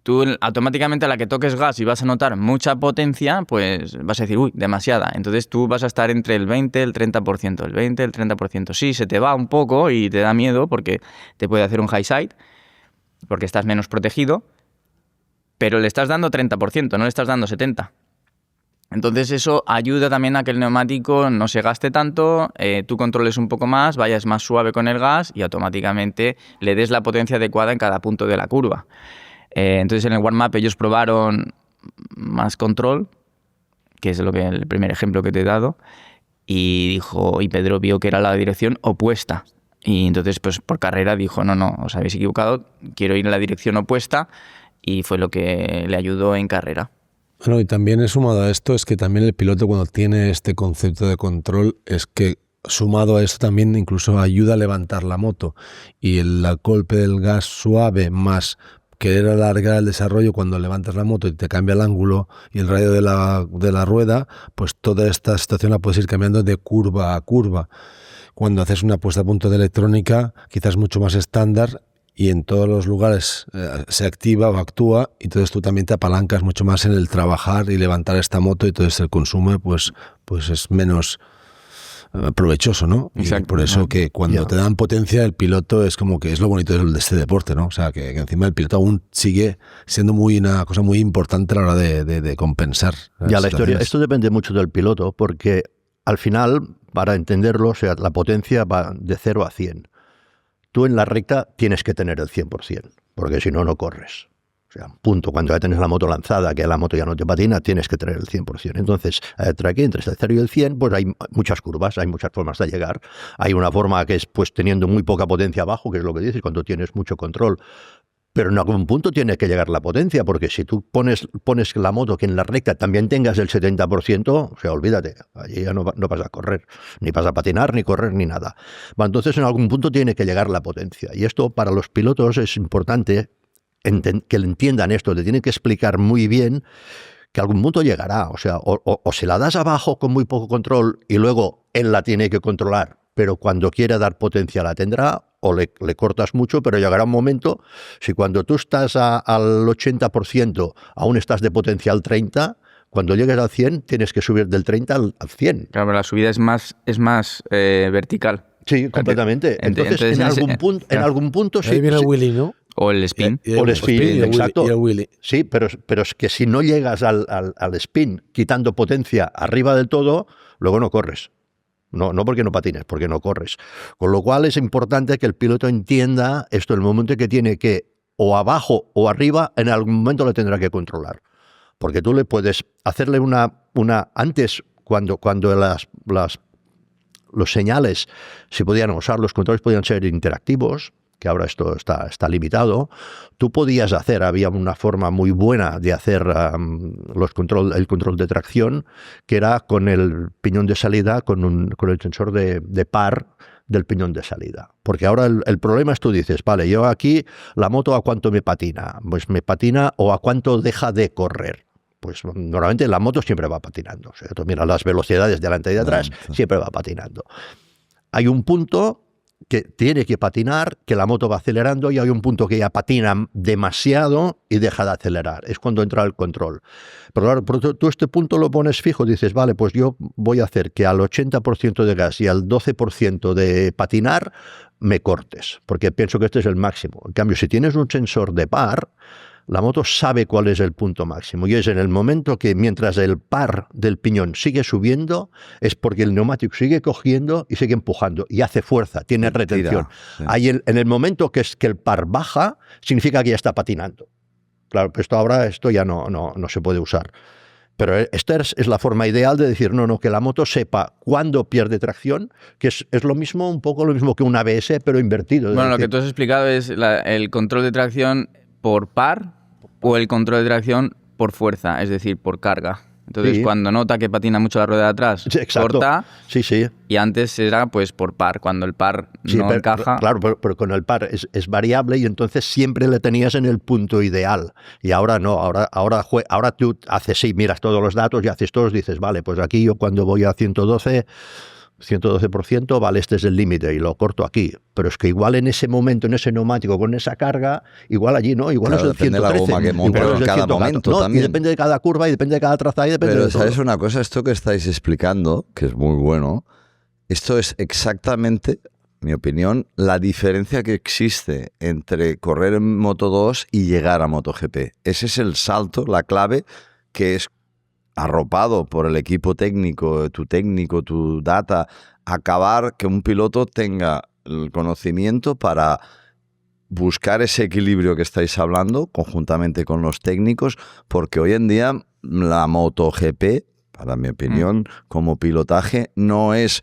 tú automáticamente a la que toques gas y vas a notar mucha potencia, pues vas a decir, uy, demasiada. Entonces tú vas a estar entre el 20 y el 30%. El 20 y el 30%. Sí, se te va un poco y te da miedo porque te puede hacer un high side, porque estás menos protegido, pero le estás dando 30%, no le estás dando 70%. Entonces eso ayuda también a que el neumático no se gaste tanto, tú controles un poco más, vayas más suave con el gas y automáticamente le des la potencia adecuada en cada punto de la curva. Entonces en el warm-up ellos probaron más control, que es el primer ejemplo que te he dado, y Pedro vio que era la dirección opuesta. Y entonces pues por carrera dijo, no, os habéis equivocado, quiero ir en la dirección opuesta, y fue lo que le ayudó en carrera. Bueno, y también sumado a esto es que también el piloto cuando tiene este concepto de control es que sumado a esto también incluso ayuda a levantar la moto, y el golpe del gas suave más querer alargar el desarrollo cuando levantas la moto y te cambia el ángulo y el radio de la rueda, pues toda esta situación la puedes ir cambiando de curva a curva. Cuando haces una puesta a punto de electrónica, quizás mucho más estándar, y en todos los lugares se activa o actúa, y entonces tú también te apalancas mucho más en el trabajar y levantar esta moto, y entonces el consumo pues es menos provechoso, ¿no? Exacto. Y por eso que cuando te dan potencia, el piloto es como que es lo bonito de este deporte, ¿no? O sea, que encima el piloto aún sigue siendo una cosa muy importante a la hora de compensar. Ya la historia. Esto depende mucho del piloto, porque al final, para entenderlo, o sea, la potencia va de 0 a 100. Tú en la recta tienes que tener el 100%, porque si no, no corres. O sea, punto. Cuando ya tienes la moto lanzada, que la moto ya no te patina, tienes que tener el 100%. Entonces, aquí entre el 0 y el 100, pues hay muchas curvas, hay muchas formas de llegar. Hay una forma que es pues teniendo muy poca potencia abajo, que es lo que dices, cuando tienes mucho control. Pero en algún punto tiene que llegar la potencia, porque si tú pones la moto que en la recta también tengas el 70%, o sea, olvídate, allí ya no vas a correr, ni vas a patinar, ni correr, ni nada. Entonces, en algún punto tiene que llegar la potencia. Y esto para los pilotos es importante que le entiendan esto, le tienen que explicar muy bien que algún punto llegará. O sea, o se la das abajo con muy poco control y luego él la tiene que controlar, pero cuando quiera dar potencia la tendrá, o le cortas mucho, pero llegará un momento, si cuando tú estás al 80% aún estás de potencia al 30%, cuando llegues al 100 tienes que subir del 30 al 100. Claro, la subida es más vertical. Sí, completamente. Entonces en algún punto ahí viene el wheelie, ¿no? O el spin. O el spin, exacto. Y el wheelie. Sí, pero es que si no llegas al spin quitando potencia arriba del todo, luego no corres. No porque no patines, porque no corres. Con lo cual es importante que el piloto entienda esto, el momento que tiene que, o abajo o arriba, en algún momento lo tendrá que controlar. Porque tú le puedes hacerle antes, cuando los señales se podían usar, los controles podían ser interactivos, que ahora esto está limitado, tú podías hacer, había una forma muy buena de hacer el control de tracción, que era con el piñón de salida, con el sensor de par del piñón de salida. Porque ahora el problema es, tú dices, vale, yo aquí la moto ¿a cuánto me patina? Pues me patina, o ¿a cuánto deja de correr? Pues normalmente la moto siempre va patinando. O sea, tú miras las velocidades de delante y de atrás, siempre va patinando. Hay un punto que tiene que patinar, que la moto va acelerando, y hay un punto que ya patina demasiado y deja de acelerar. Es cuando entra el control. Pero claro, tú este punto lo pones fijo, dices, vale, pues yo voy a hacer que al 80% de gas y al 12% de patinar me cortes, porque pienso que este es el máximo. En cambio, si tienes un sensor de par, la moto sabe cuál es el punto máximo, y es en el momento que, mientras el par del piñón sigue subiendo, es porque el neumático sigue cogiendo y sigue empujando y hace fuerza, tiene retención. Sí. Ahí en el momento que el par baja, significa que ya está patinando. Claro, pues esto ya no se puede usar. Pero esta es la forma ideal de decir, que la moto sepa cuándo pierde tracción, que es un poco lo mismo que un ABS, pero invertido. Bueno, lo que tú has explicado es el control de tracción por par o el control de tracción por fuerza, es decir, por carga. Entonces, cuando nota que patina mucho la rueda de atrás, corta. Sí. Y antes era pues por par, cuando el par no encaja. Claro, pero con el par es variable, y entonces siempre le tenías en el punto ideal. Y ahora no, ahora tú haces, miras todos los datos y haces todos, dices, vale, pues aquí yo cuando voy a 112%, vale, este es el límite y lo corto aquí. Pero es que igual en ese momento, en ese neumático, con esa carga, igual allí no, igual claro, es el 113. Depende de la goma que monte en cada momento también. Y depende de cada curva, y depende de cada trazada, y depende Pero de todo. ¿sabes una cosa? Esto que estáis explicando, que es muy bueno, esto es exactamente, en mi opinión, la diferencia que existe entre correr en Moto 2 y llegar a MotoGP. Ese es el salto, la clave, que es arropado por el equipo técnico, tu data, acabar que un piloto tenga el conocimiento para buscar ese equilibrio que estáis hablando conjuntamente con los técnicos, porque hoy en día la MotoGP, para mi opinión, como pilotaje, no es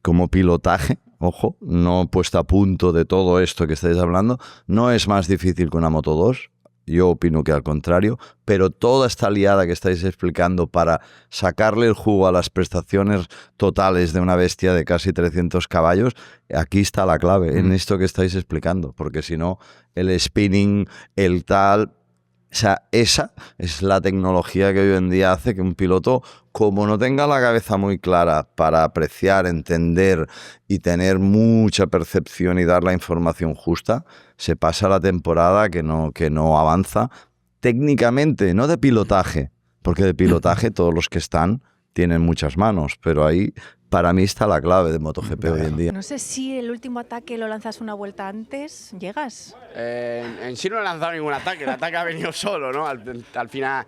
como pilotaje, ojo, no puesta a punto de todo esto que estáis hablando, no es más difícil que una Moto 2. Yo opino que al contrario, pero toda esta liada que estáis explicando para sacarle el jugo a las prestaciones totales de una bestia de casi 300 caballos, aquí está la clave, en esto que estáis explicando, porque si no, el spinning, el tal... O sea, esa es la tecnología que hoy en día hace que un piloto, como no tenga la cabeza muy clara para apreciar, entender y tener mucha percepción y dar la información justa, se pasa la temporada que no avanza técnicamente, no de pilotaje, porque de pilotaje todos los que están tienen muchas manos, pero ahí para mí está la clave de MotoGP hoy en día. No sé si el último ataque lo lanzas una vuelta antes, ¿llegas? En sí no he lanzado ningún ataque, el ataque ha venido solo, ¿no? Al final,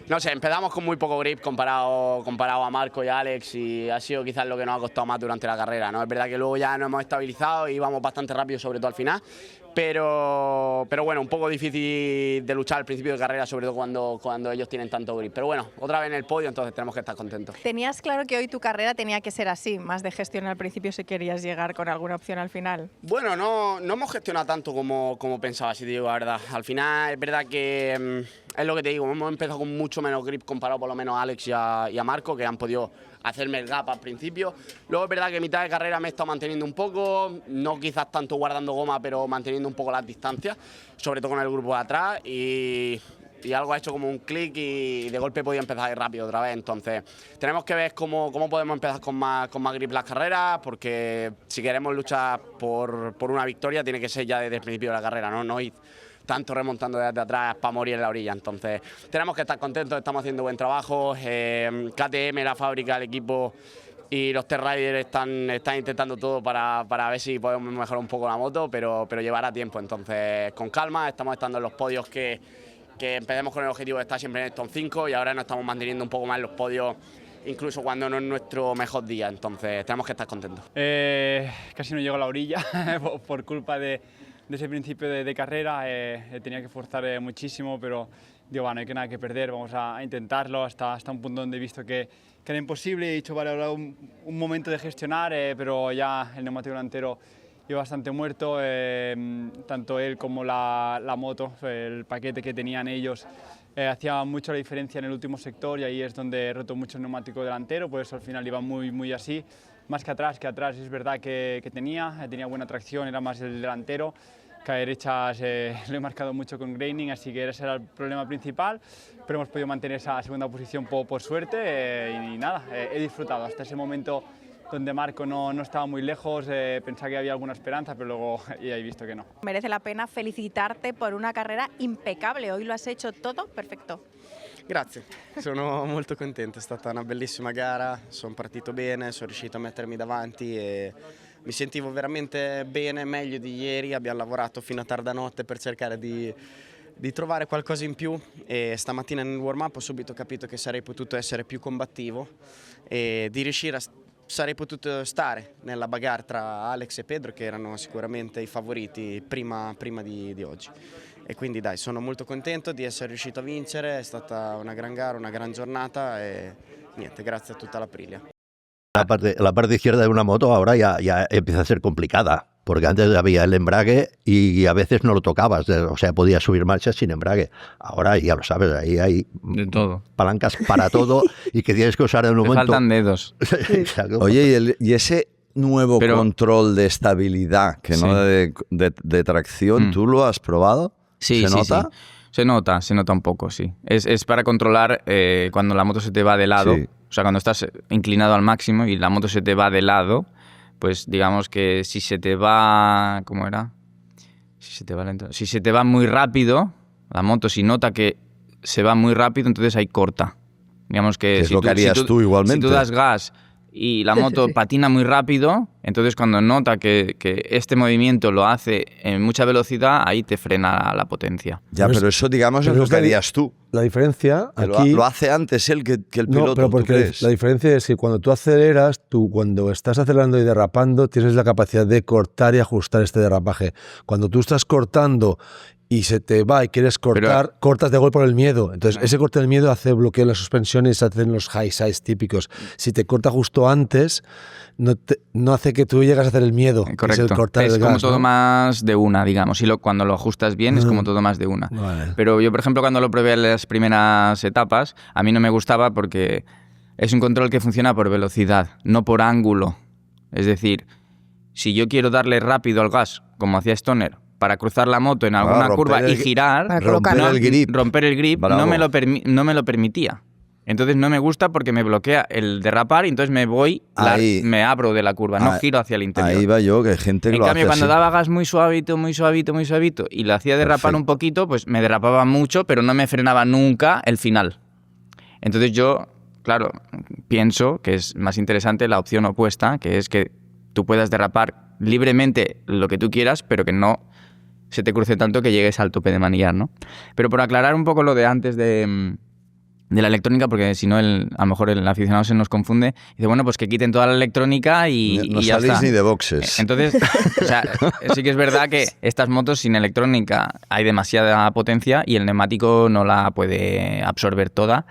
no sé, empezamos con muy poco grip comparado a Marco y a Alex, y ha sido quizás lo que nos ha costado más durante la carrera, ¿no? Es verdad que luego ya nos hemos estabilizado y vamos bastante rápido, sobre todo al final, pero bueno, un poco difícil de luchar al principio de carrera, sobre todo cuando ellos tienen tanto grip. Pero bueno, otra vez en el podio, entonces tenemos que estar contentos. ¿Tenías claro que hoy tu carrera tenía que ser así, más de gestión al principio si querías llegar con alguna opción al final? Bueno, no hemos gestionado tanto como pensaba, si te digo la verdad. Al final es verdad que es lo que te digo, hemos empezado con mucho menos grip comparado por lo menos a Alex y a Marco, que han podido hacerme el gap al principio. Luego es verdad que a mitad de carrera me he estado manteniendo un poco, no quizás tanto guardando goma, pero manteniendo un poco las distancias, sobre todo con el grupo de atrás, y algo ha hecho como un clic y de golpe podía empezar a ir rápido otra vez. Entonces tenemos que ver cómo podemos empezar con más grip las carreras, porque si queremos luchar por una victoria tiene que ser ya desde el principio de la carrera, no ir tanto remontando desde atrás para morir en la orilla. Entonces tenemos que estar contentos, estamos haciendo buen trabajo. KTM, la fábrica, el equipo y los test riders están intentando todo para ver si podemos mejorar un poco la moto, pero llevará tiempo. Entonces con calma, estamos estando en los podios que empecemos con el objetivo de estar siempre en el top 5, y ahora nos estamos manteniendo un poco más en los podios incluso cuando no es nuestro mejor día. Entonces tenemos que estar contentos. Casi no llego a la orilla por culpa de ese principio de carrera. Tenía que forzar muchísimo, pero digo, bueno, no hay nada que perder, vamos a intentarlo hasta un punto donde he visto que era imposible. He dicho, vale, ahora un momento de gestionar, pero ya el neumático delantero iba bastante muerto, tanto él como la moto, el paquete que tenían ellos hacía mucho la diferencia en el último sector y ahí es donde he roto mucho el neumático delantero, por eso al final iba muy así, más que atrás es verdad que tenía buena tracción, era más el delantero. Que a derechas lo he marcado mucho con graining, así que ese era el problema principal, pero hemos podido mantener esa segunda posición por suerte y nada, he disfrutado hasta ese momento donde Marco no estaba muy lejos, pensaba que había alguna esperanza, pero luego ya he visto que no. Merece la pena felicitarte por una carrera impecable, hoy lo has hecho todo perfetto. Grazie, sono molto contento, è stata una bellissima gara, sono partito bene, sono riuscito a mettermi davanti e mi sentivo veramente bene, meglio di ieri, abbiamo lavorato fino a tarda notte per cercare di trovare qualcosa in più e stamattina nel warm-up ho subito capito che sarei potuto essere più combattivo e di riuscire sarei potuto stare nella bagarre tra Alex e Pedro che erano sicuramente i favoriti prima di oggi. E quindi dai, sono molto contento di essere riuscito a vincere, è stata una gran gara, una gran giornata e niente, grazie a tutta l'Aprilia. La parte izquierda de una moto ahora ya empieza a ser complicada, porque antes había el embrague y a veces no lo tocabas, o sea, podías subir marchas sin embrague. Ahora ya lo sabes, ahí hay de todo, palancas para todo y que tienes que usar en un momento. Faltan dedos. Oye, y ese nuevo control de estabilidad, que no de tracción, ¿tú lo has probado? Sí, ¿Se nota? Sí. Se nota un poco, sí. Es para controlar cuando la moto se te va de lado, o sea, cuando estás inclinado al máximo y la moto se te va de lado, pues digamos que si se te va... ¿Cómo era? Si se te va muy rápido, la moto si nota que se va muy rápido, entonces ahí corta. Digamos que es lo que harías tú igualmente. Si tú das gas y la moto patina muy rápido, entonces cuando nota que este movimiento lo hace en mucha velocidad, ahí te frena la potencia. Ya, pero eso digamos es lo que harías tú. La diferencia aquí... Lo hace antes él que el piloto, no, pero porque ¿tú crees? La diferencia es que cuando tú aceleras, cuando estás acelerando y derrapando, tienes la capacidad de cortar y ajustar este derrapaje. Cuando tú estás cortando y se te va y quieres cortar, cortas de golpe por el miedo. Entonces, ese corte del miedo hace bloqueo en las suspensiones y se hacen los high size típicos. Si te corta justo antes, no hace que tú llegues a hacer el miedo. Correcto. Es el cortar es el como gas, todo ¿no? más de una, digamos. Y cuando lo ajustas bien, es como todo más de una. Vale. Pero yo, por ejemplo, cuando lo probé en las primeras etapas, a mí no me gustaba porque es un control que funciona por velocidad, no por ángulo. Es decir, si yo quiero darle rápido al gas, como hacía Stoner, para cruzar la moto en alguna curva y girar, romper el grip no me lo permitía. Entonces no me gusta porque me bloquea el derrapar y entonces me abro de la curva, no giro hacia el interior. Ahí va yo, que hay gente que en lo cambio, hace cuando así. daba gas muy suavito y le hacía derrapar un poquito, pues me derrapaba mucho, pero no me frenaba nunca el final. Entonces yo, claro, pienso que es más interesante la opción opuesta, que es que tú puedas derrapar libremente lo que tú quieras, pero que no se te cruce tanto que llegues al tope de manillar, ¿no? Pero por aclarar un poco lo de antes de la electrónica, porque si no, a lo mejor el aficionado se nos confunde. Dice, bueno, pues que quiten toda la electrónica y no ya salís está. ni de boxes. Entonces, o sea, sí que es verdad que estas motos sin electrónica hay demasiada potencia y el neumático no la puede absorber toda.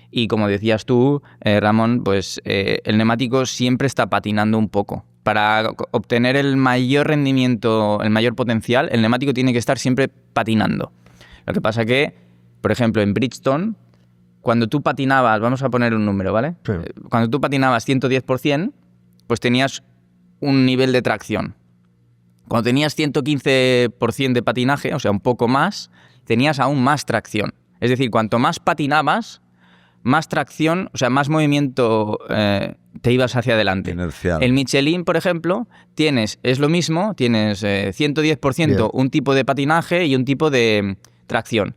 Y como decías tú, Ramón, pues el neumático siempre está patinando un poco. Para obtener el mayor rendimiento, el mayor potencial, el neumático tiene que estar siempre patinando. Lo que pasa que, por ejemplo, en Bridgestone, cuando tú patinabas, vamos a poner un número, ¿vale? Sí. Cuando tú patinabas 110%, pues tenías un nivel de tracción. Cuando tenías 115% de patinaje, o sea, un poco más, tenías aún más tracción. Es decir, cuanto más patinabas, más tracción, o sea, más movimiento te ibas hacia adelante. Inercial. El Michelin, por ejemplo, es lo mismo, tienes 110% Bien. un tipo de patinaje y un tipo de tracción.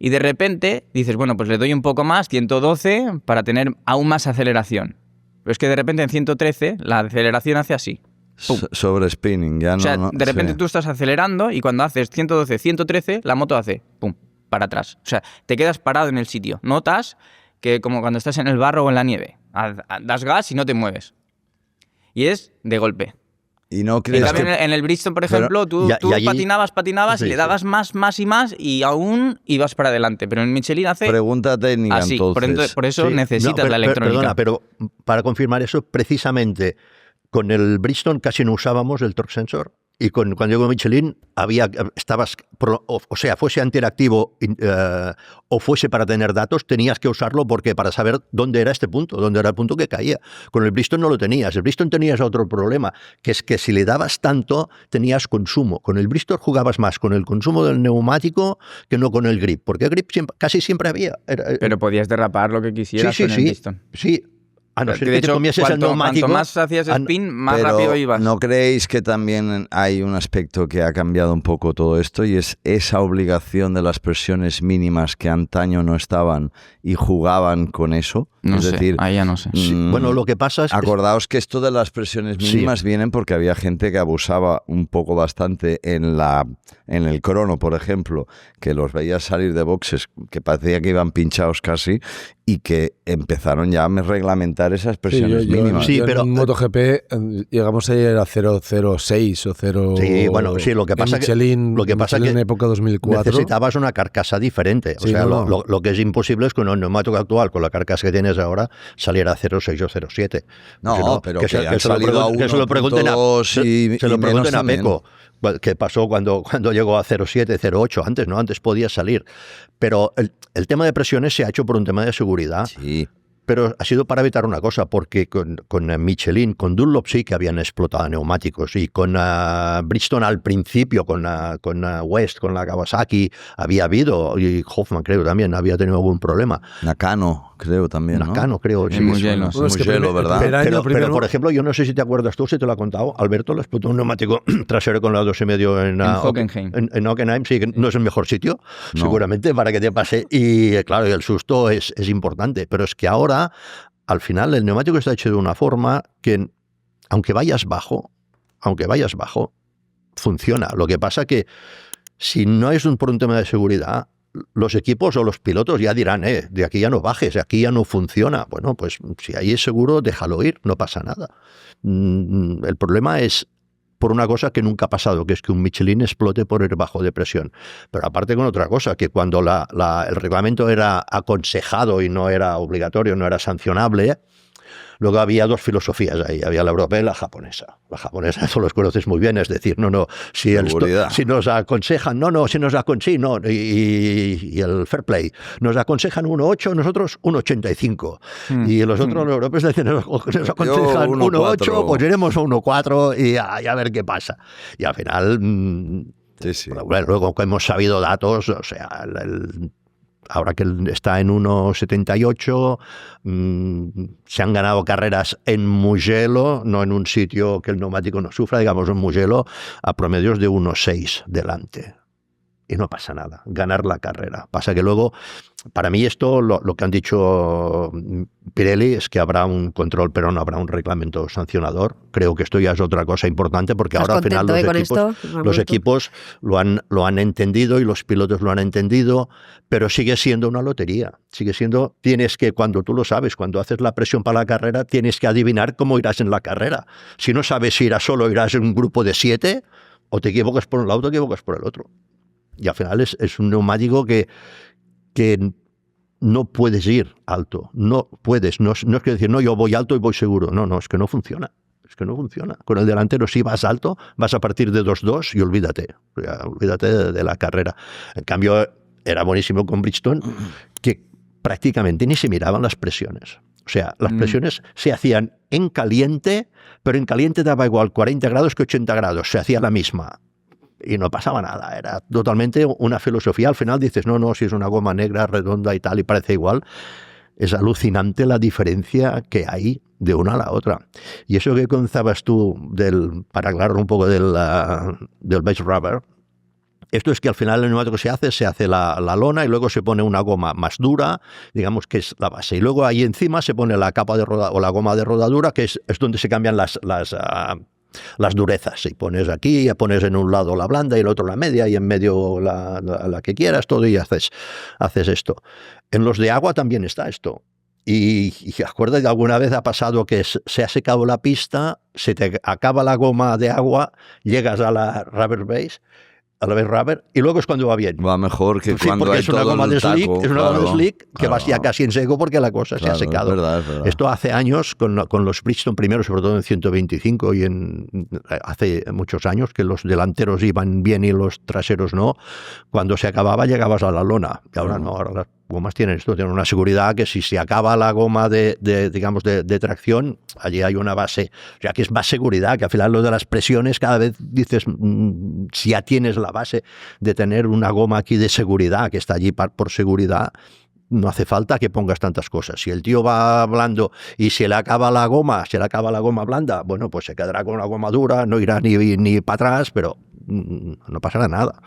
Y de repente dices, bueno, pues le doy un poco más, 112, para tener aún más aceleración. Pero es que de repente en 113 la aceleración hace así. ¡Pum! Sobre spinning, ya no. O sea, no, de repente sí. tú estás acelerando y cuando haces 112, 113, la moto hace ¡pum! Para atrás. O sea, te quedas parado en el sitio. Notas que como cuando estás en el barro o en la nieve. Das gas y no te mueves. Y es de golpe. Y no En crees cambio, que... en el Bridgestone, por ejemplo, tú allí- patinabas Sí, y le sí. dabas más y aún ibas para adelante. Pero en Michelin hace Pregunta técnica, así. entonces. Por eso Sí, necesitas no, la electrónica. Perdona, pero para confirmar eso, precisamente con el Bridgestone casi no usábamos el torque sensor. Y cuando llegó Michelin, fuese interactivo o fuese para tener datos, tenías que usarlo porque para saber dónde era este punto, dónde era el punto que caía. Con el Bridgestone no lo tenías. El Bridgestone tenías otro problema, que es que si le dabas tanto, tenías consumo. Con el Bridgestone jugabas más con el consumo del neumático que no con el grip, porque el grip casi siempre había. Pero podías derrapar lo que quisieras con el Bridgestone. Sí. A no ser de que hecho, te comieses el neumático. Cuanto más hacías spin, más Pero rápido ibas. ¿no creéis que también hay un aspecto que ha cambiado un poco todo esto y es esa obligación de las presiones mínimas que antaño no estaban y jugaban con eso? No es sé, decir, ahí ya no sé. Bueno, lo que pasa es... Acordaos que esto de las presiones mínimas vienen porque había gente que abusaba un poco bastante en el crono, por ejemplo, que los veías salir de boxes que parecía que iban pinchados casi y que empezaron ya a reglamentar esas presiones mínimas. Sí, pero en MotoGP llegamos a ir a 0.06 o 0. Sí, bueno, sí, lo que pasa Michelin, lo que pasa Michelin que en época 2004 necesitabas una carcasa diferente. O Sí, sea, no. Lo que es imposible es que un neumático actual con la carcasa que tienes ahora saliera a 0.6 o 0.7. No, pero que se han salido a que se lo pregunten a 1.2 se lo y menos pregunten a también. Pecco. ¿Qué pasó cuando llegó a 0.7, 0.8? Antes podía salir. Pero el tema de presiones se ha hecho por un tema de seguridad. Sí. Pero ha sido para evitar una cosa, porque con Michelin, con Dunlop sí que habían explotado neumáticos, y con Bridgestone al principio, con West, con la Kawasaki, había habido, y Hoffman creo también había tenido algún problema. Nakano, creo también, ¿no? Nakano, creo, sí. Mugello, Bueno, es que Mugello, ¿verdad? Pero, por ejemplo, yo no sé si te acuerdas tú, si te lo ha contado, Alberto le explotó un neumático trasero con la 2,5 En Hockenheim. En Hockenheim, sí, que no es el mejor sitio, No. seguramente, para que te pase. Y claro, el susto es importante, pero es que ahora, al final, el neumático está hecho de una forma que, aunque vayas bajo, funciona. Lo que pasa que si no es por un tema de seguridad, los equipos o los pilotos ya dirán, de aquí ya no bajes, de aquí ya no funciona. Bueno, pues si ahí es seguro, déjalo ir, no pasa nada. El problema es por una cosa que nunca ha pasado, que es que un Michelin explote por ir bajo de presión. Pero aparte con otra cosa, que cuando el reglamento era aconsejado y no era obligatorio, no era sancionable, luego había dos filosofías ahí, había la europea y la japonesa. La japonesa, eso los conoces muy bien, es decir, si nos aconsejan, si nos aconsejan, y el fair play, nos aconsejan 1.8, nosotros 1.85. Y los otros europeos dicen, nos aconsejan 1.8, pues iremos a 1.4 y a ver qué pasa. Y al final, Sí. bueno, luego que hemos sabido datos, o sea, ahora que está en 1.78, se han ganado carreras en Mugello, no en un sitio que el neumático no sufra, digamos en Mugello, a promedios de 1.6 delante. Y no pasa nada, ganar la carrera. Pasa que luego, para mí esto, lo que han dicho Pirelli es que habrá un control, pero no habrá un reglamento sancionador. Creo que esto ya es otra cosa importante, porque ahora al final los equipos lo han entendido y los pilotos lo han entendido, pero sigue siendo una lotería. Sigue siendo, cuando tú lo sabes, cuando haces la presión para la carrera, tienes que adivinar cómo irás en la carrera. Si no sabes si irás solo, irás en un grupo de 7, o te equivocas por un lado o te equivocas por el otro. Y al final es un neumático que no puedes ir alto. No puedes. No es que decir, yo voy alto y voy seguro. No, es que no funciona. Es que no funciona. Con el delantero, si vas alto, vas a partir de 2.2 y olvídate. Olvídate de la carrera. En cambio, era buenísimo con Bridgestone, que prácticamente ni se miraban las presiones. O sea, las presiones se hacían en caliente, pero en caliente daba igual 40 grados que 80 grados. Se hacía la misma. Y no pasaba nada, era totalmente una filosofía. Al final dices, no, si es una goma negra, redonda y tal, y parece igual. Es alucinante la diferencia que hay de una a la otra. Y eso que contabas tú, para aclarar un poco del base rubber, esto es que al final el neumático se hace la lona y luego se pone una goma más dura, digamos que es la base. Y luego ahí encima se pone la capa de o la goma de rodadura, que es donde se cambian las durezas. Si pones aquí, ya pones en un lado la blanda y el otro la media y en medio la que quieras, todo, y haces esto. En los de agua también está esto. Y acuérdate, alguna vez ha pasado que se ha secado la pista, se te acaba la goma de agua, llegas a la rubber base a la vez rubber, y luego es cuando va bien. Va mejor que Sí, cuando porque hay es una todo goma el de slick, taco, es una goma de claro, slick que claro. vas ya casi en seco porque la cosa se ha Claro, secado. es verdad. Esto hace años con los Bridgestone primero, sobre todo en 125 y hace muchos años que los delanteros iban bien y los traseros no. Cuando se acababa llegabas a la lona. Y ahora no, ahora las gomas tienen una seguridad que si se acaba la goma de tracción, allí hay una base, o sea que es más seguridad, que al final lo de las presiones cada vez dices, si ya tienes la base de tener una goma aquí de seguridad, que está allí por seguridad, no hace falta que pongas tantas cosas. Si el tío va blando y se le acaba la goma blanda, bueno, pues se quedará con una goma dura, no irá ni para atrás, pero no pasará nada.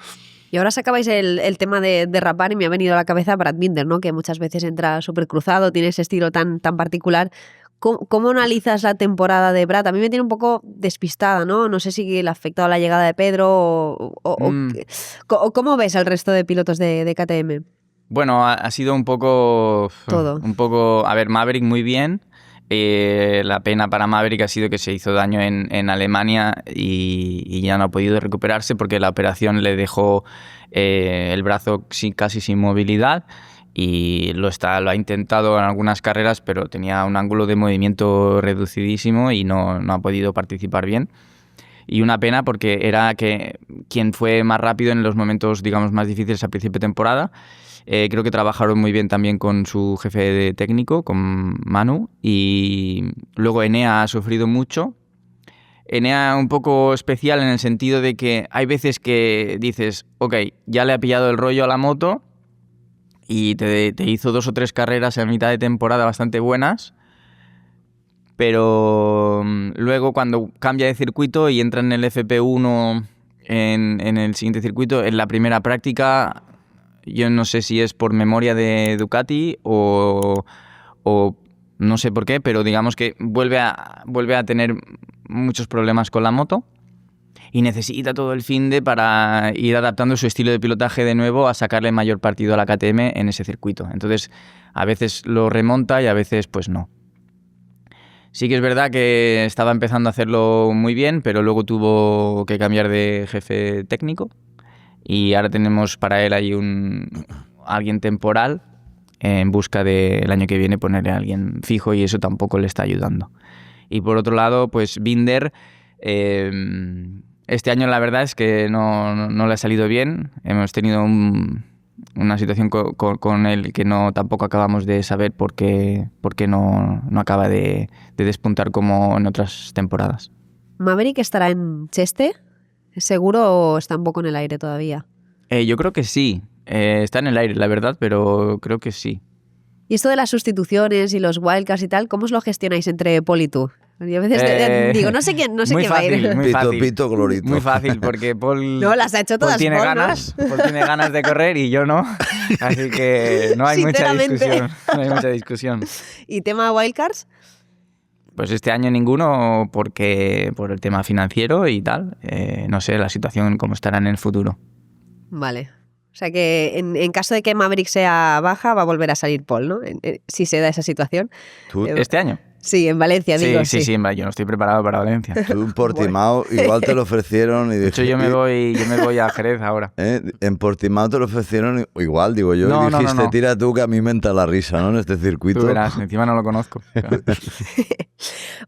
Y ahora sacabais el tema de rapar y me ha venido a la cabeza Brad Binder, ¿no? Que muchas veces entra súper cruzado, tiene ese estilo tan particular. ¿Cómo analizas la temporada de Brad? A mí me tiene un poco despistada, ¿no? No sé si le ha afectado la llegada de Pedro o ¿cómo ves al resto de pilotos de KTM? Bueno, ha sido un poco... Todo. Un poco... A ver, Maverick muy bien. La pena para Maverick ha sido que se hizo daño en Alemania y ya no ha podido recuperarse porque la operación le dejó el brazo casi sin movilidad y lo ha intentado en algunas carreras, pero tenía un ángulo de movimiento reducidísimo y no ha podido participar bien. Y una pena porque era quien fue más rápido en los momentos, digamos, más difíciles al principio de temporada. Creo que trabajaron muy bien también con su jefe de técnico, con Manu, y luego Enea ha sufrido mucho. Enea un poco especial en el sentido de que hay veces que dices, ok, ya le ha pillado el rollo a la moto y te hizo 2 o 3 carreras a mitad de temporada bastante buenas, pero luego cuando cambia de circuito y entra en el FP1 en el siguiente circuito, en la primera práctica, yo no sé si es por memoria de Ducati o no sé por qué, pero digamos que vuelve a tener muchos problemas con la moto y necesita todo el finde para ir adaptando su estilo de pilotaje de nuevo a sacarle mayor partido a la KTM en ese circuito. Entonces, a veces lo remonta y a veces pues no. Sí que es verdad que estaba empezando a hacerlo muy bien, pero luego tuvo que cambiar de jefe técnico y ahora tenemos para él ahí alguien temporal en busca del año que viene ponerle a alguien fijo y eso tampoco le está ayudando. Y por otro lado, pues Binder, este año la verdad es que no le ha salido bien. Hemos tenido una situación con él que tampoco acabamos de saber por qué no acaba de despuntar como en otras temporadas. ¿Maverick estará en Cheste? ¿Seguro o está un poco en el aire todavía? Yo creo que sí. Está en el aire, la verdad, pero creo que sí. Y esto de las sustituciones y los wildcards y tal, ¿cómo os lo gestionáis entre Paul y tú? Yo a veces digo, no sé quién va a ir. Muy fácil, Pito, glorito. Muy fácil, porque Paul, no, las ha hecho todas Paul tiene Paul, ganas, ¿no? Paul tiene ganas de correr y yo no. Así que no hay mucha discusión. No hay mucha discusión. ¿Y tema wildcards? Pues este año ninguno por el tema financiero y tal. No sé la situación cómo estará en el futuro. Vale. O sea que en caso de que Maverick sea baja, va a volver a salir Paul, ¿no? Si se da esa situación. ¿Este año? Sí, en Valencia, digo. Sí, yo no estoy preparado para Valencia. Tú en Portimao igual te lo ofrecieron y de hecho yo me voy a Jerez ahora. En Portimao te lo ofrecieron igual, digo yo, y dijiste, no. Tira tú que a mí me entra la risa, ¿no? En este circuito. Tú verás, encima no lo conozco.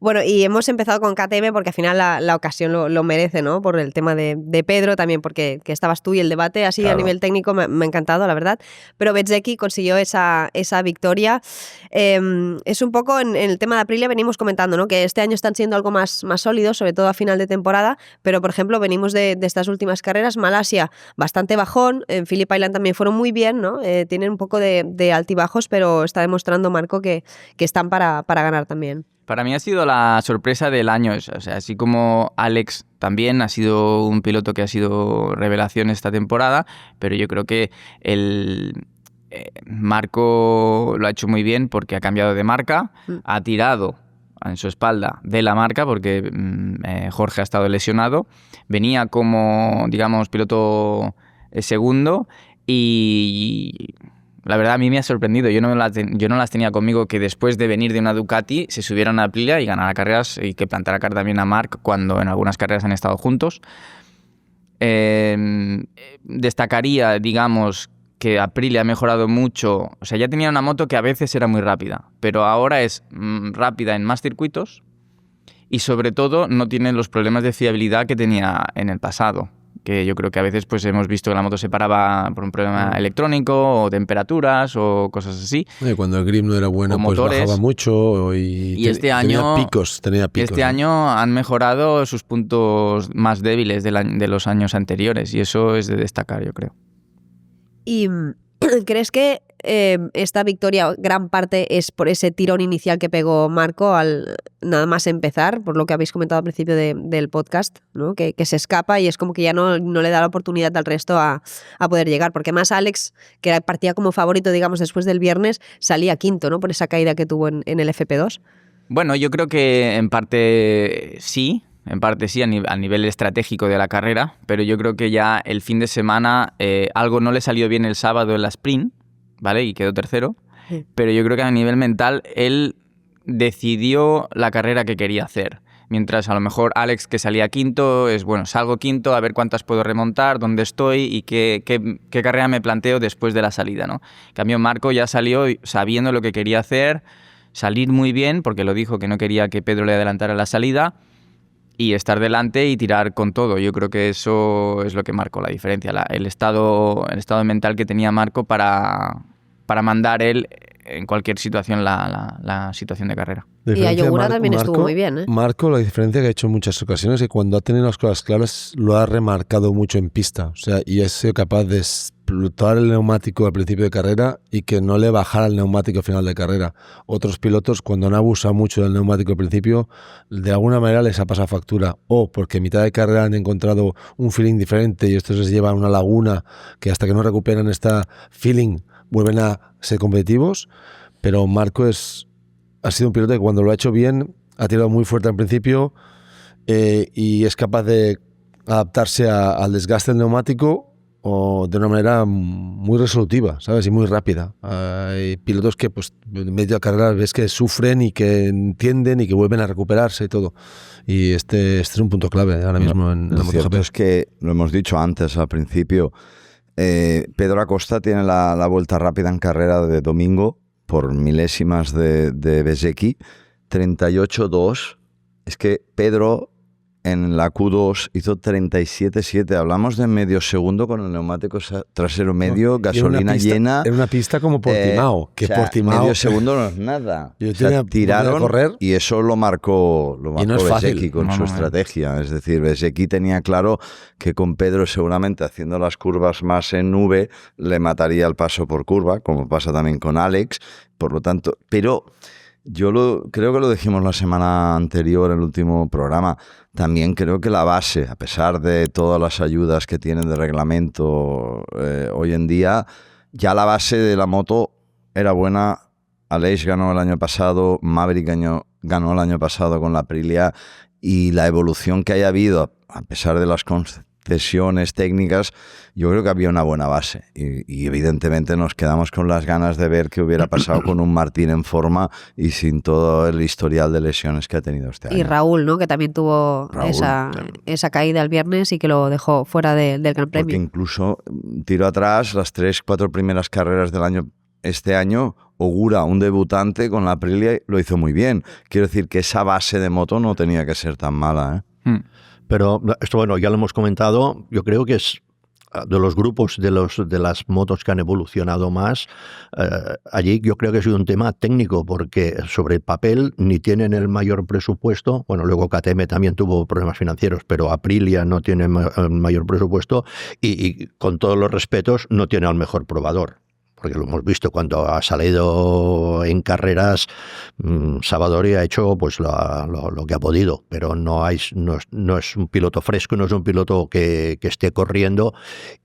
Bueno, y hemos empezado con KTM porque al final la ocasión lo merece, ¿no? Por el tema de Pedro también, porque que estabas tú y el debate así claro. A nivel técnico me ha encantado, la verdad. Pero Bezzecchi consiguió esa victoria. Es un poco en el tema de Aprilia venimos comentando, ¿no? Que este año están siendo algo más sólidos, sobre todo a final de temporada, pero por ejemplo venimos de estas últimas carreras, Malasia bastante bajón, en Phillip Island también fueron muy bien, ¿no? Tienen un poco de altibajos, pero está demostrando Marco que están para ganar también. Para mí ha sido la sorpresa del año, o sea, así como Alex también ha sido un piloto que ha sido revelación esta temporada, pero yo creo que Marco lo ha hecho muy bien porque ha cambiado de marca, ha tirado en su espalda de la marca porque Jorge ha estado lesionado, venía como, digamos, piloto segundo y la verdad a mí me ha sorprendido, yo no las tenía conmigo que después de venir de una Ducati se subieran a Aprilia y ganara carreras y que plantara cara también a Marc cuando en algunas carreras han estado juntos. Destacaría, digamos, que Aprilia ha mejorado mucho. O sea, ya tenía una moto que a veces era muy rápida, pero ahora es rápida en más circuitos y sobre todo no tiene los problemas de fiabilidad que tenía en el pasado. Que yo creo que a veces pues hemos visto que la moto se paraba por un problema electrónico o temperaturas o cosas así. Cuando el grip no era bueno, pues bajaba mucho y este año, tenía picos. Este año han mejorado sus puntos más débiles de los años anteriores y eso es de destacar, yo creo. ¿Y crees que esta victoria, gran parte, es por ese tirón inicial que pegó Marco al nada más empezar, por lo que habéis comentado al principio del podcast, ¿no? Que se escapa y es como que ya no le da la oportunidad al resto a poder llegar? Porque más Alex, que partía como favorito, digamos, después del viernes, salía quinto, ¿no? Por esa caída que tuvo en el FP2. Bueno, yo creo que en parte sí a nivel estratégico de la carrera, pero yo creo que ya el fin de semana algo no le salió bien el sábado en la sprint, ¿vale? Y quedó tercero, pero yo creo que a nivel mental él decidió la carrera que quería hacer. Mientras a lo mejor Alex, que salía quinto, es bueno, salgo quinto, a ver cuántas puedo remontar, dónde estoy y qué carrera me planteo después de la salida, ¿no? En cambio, Marco ya salió sabiendo lo que quería hacer, salir muy bien, porque lo dijo que no quería que Pedro le adelantara la salida, y estar delante y tirar con todo. Yo creo que eso es lo que marcó la diferencia, el estado mental que tenía Marco para mandar él en cualquier situación la situación de carrera. Y Ayogura también estuvo muy bien, ¿eh? Marco, la diferencia que ha hecho en muchas ocasiones es que cuando ha tenido las cosas claras lo ha remarcado mucho en pista. O sea, y ha sido capaz de explotar el neumático al principio de carrera y que no le bajara el neumático al final de carrera. Otros pilotos, cuando han abusado mucho del neumático al principio, de alguna manera les ha pasado factura. O porque en mitad de carrera han encontrado un feeling diferente y esto les lleva a una laguna que hasta que no recuperan este feeling vuelven a ser competitivos. Pero Marco ha sido un piloto que cuando lo ha hecho bien ha tirado muy fuerte al principio y es capaz de adaptarse al desgaste del neumático o de una manera muy resolutiva, ¿sabes? Y muy rápida. Hay pilotos que pues en medio de carrera ves que sufren y que entienden y que vuelven a recuperarse y todo. Y este es un punto clave ahora mismo en la MotoGP. Lo cierto es que, lo hemos dicho antes al principio, Pedro Acosta tiene la vuelta rápida en carrera de domingo por milésimas de Bezzecchi, 38.2. Es que Pedro en la Q2 hizo 37.7. Hablamos de medio segundo con el neumático trasero medio, gasolina llena. Era una pista como Portimao. Que Portimao, medio segundo no es nada. Tiraron correr, y eso lo marcó no Bezzecchi con su estrategia. Es decir, Bezzecchi tenía claro que con Pedro seguramente haciendo las curvas más en V le mataría el paso por curva, como pasa también con Alex. Por lo tanto, pero yo creo que lo dijimos la semana anterior en el último programa. También creo que la base, a pesar de todas las ayudas que tienen de reglamento hoy en día, ya la base de la moto era buena. Aleix ganó el año pasado, Maverick ganó el año pasado con la Aprilia, y la evolución que haya habido, a pesar de las concesiones técnicas, yo creo que había una buena base y evidentemente nos quedamos con las ganas de ver qué hubiera pasado con un Martín en forma y sin todo el historial de lesiones que ha tenido este año. Y Raúl, ¿no? Que también tuvo esa caída el viernes y que lo dejó fuera del Gran Premio. Porque incluso tiro atrás las 3-4 primeras carreras del año. Este año Ogura, un debutante con la Aprilia, lo hizo muy bien. Quiero decir que esa base de moto no tenía que ser tan mala, ¿eh? Pero esto, bueno, ya lo hemos comentado, yo creo que es de los grupos de las motos que han evolucionado más, allí yo creo que ha sido un tema técnico, porque sobre el papel ni tienen el mayor presupuesto. Bueno, luego KTM también tuvo problemas financieros, pero Aprilia no tiene el mayor presupuesto y con todos los respetos no tiene al mejor probador. Porque lo hemos visto cuando ha salido en carreras, Savadori ha hecho pues lo que ha podido, pero no es un piloto fresco, no es un piloto que esté corriendo,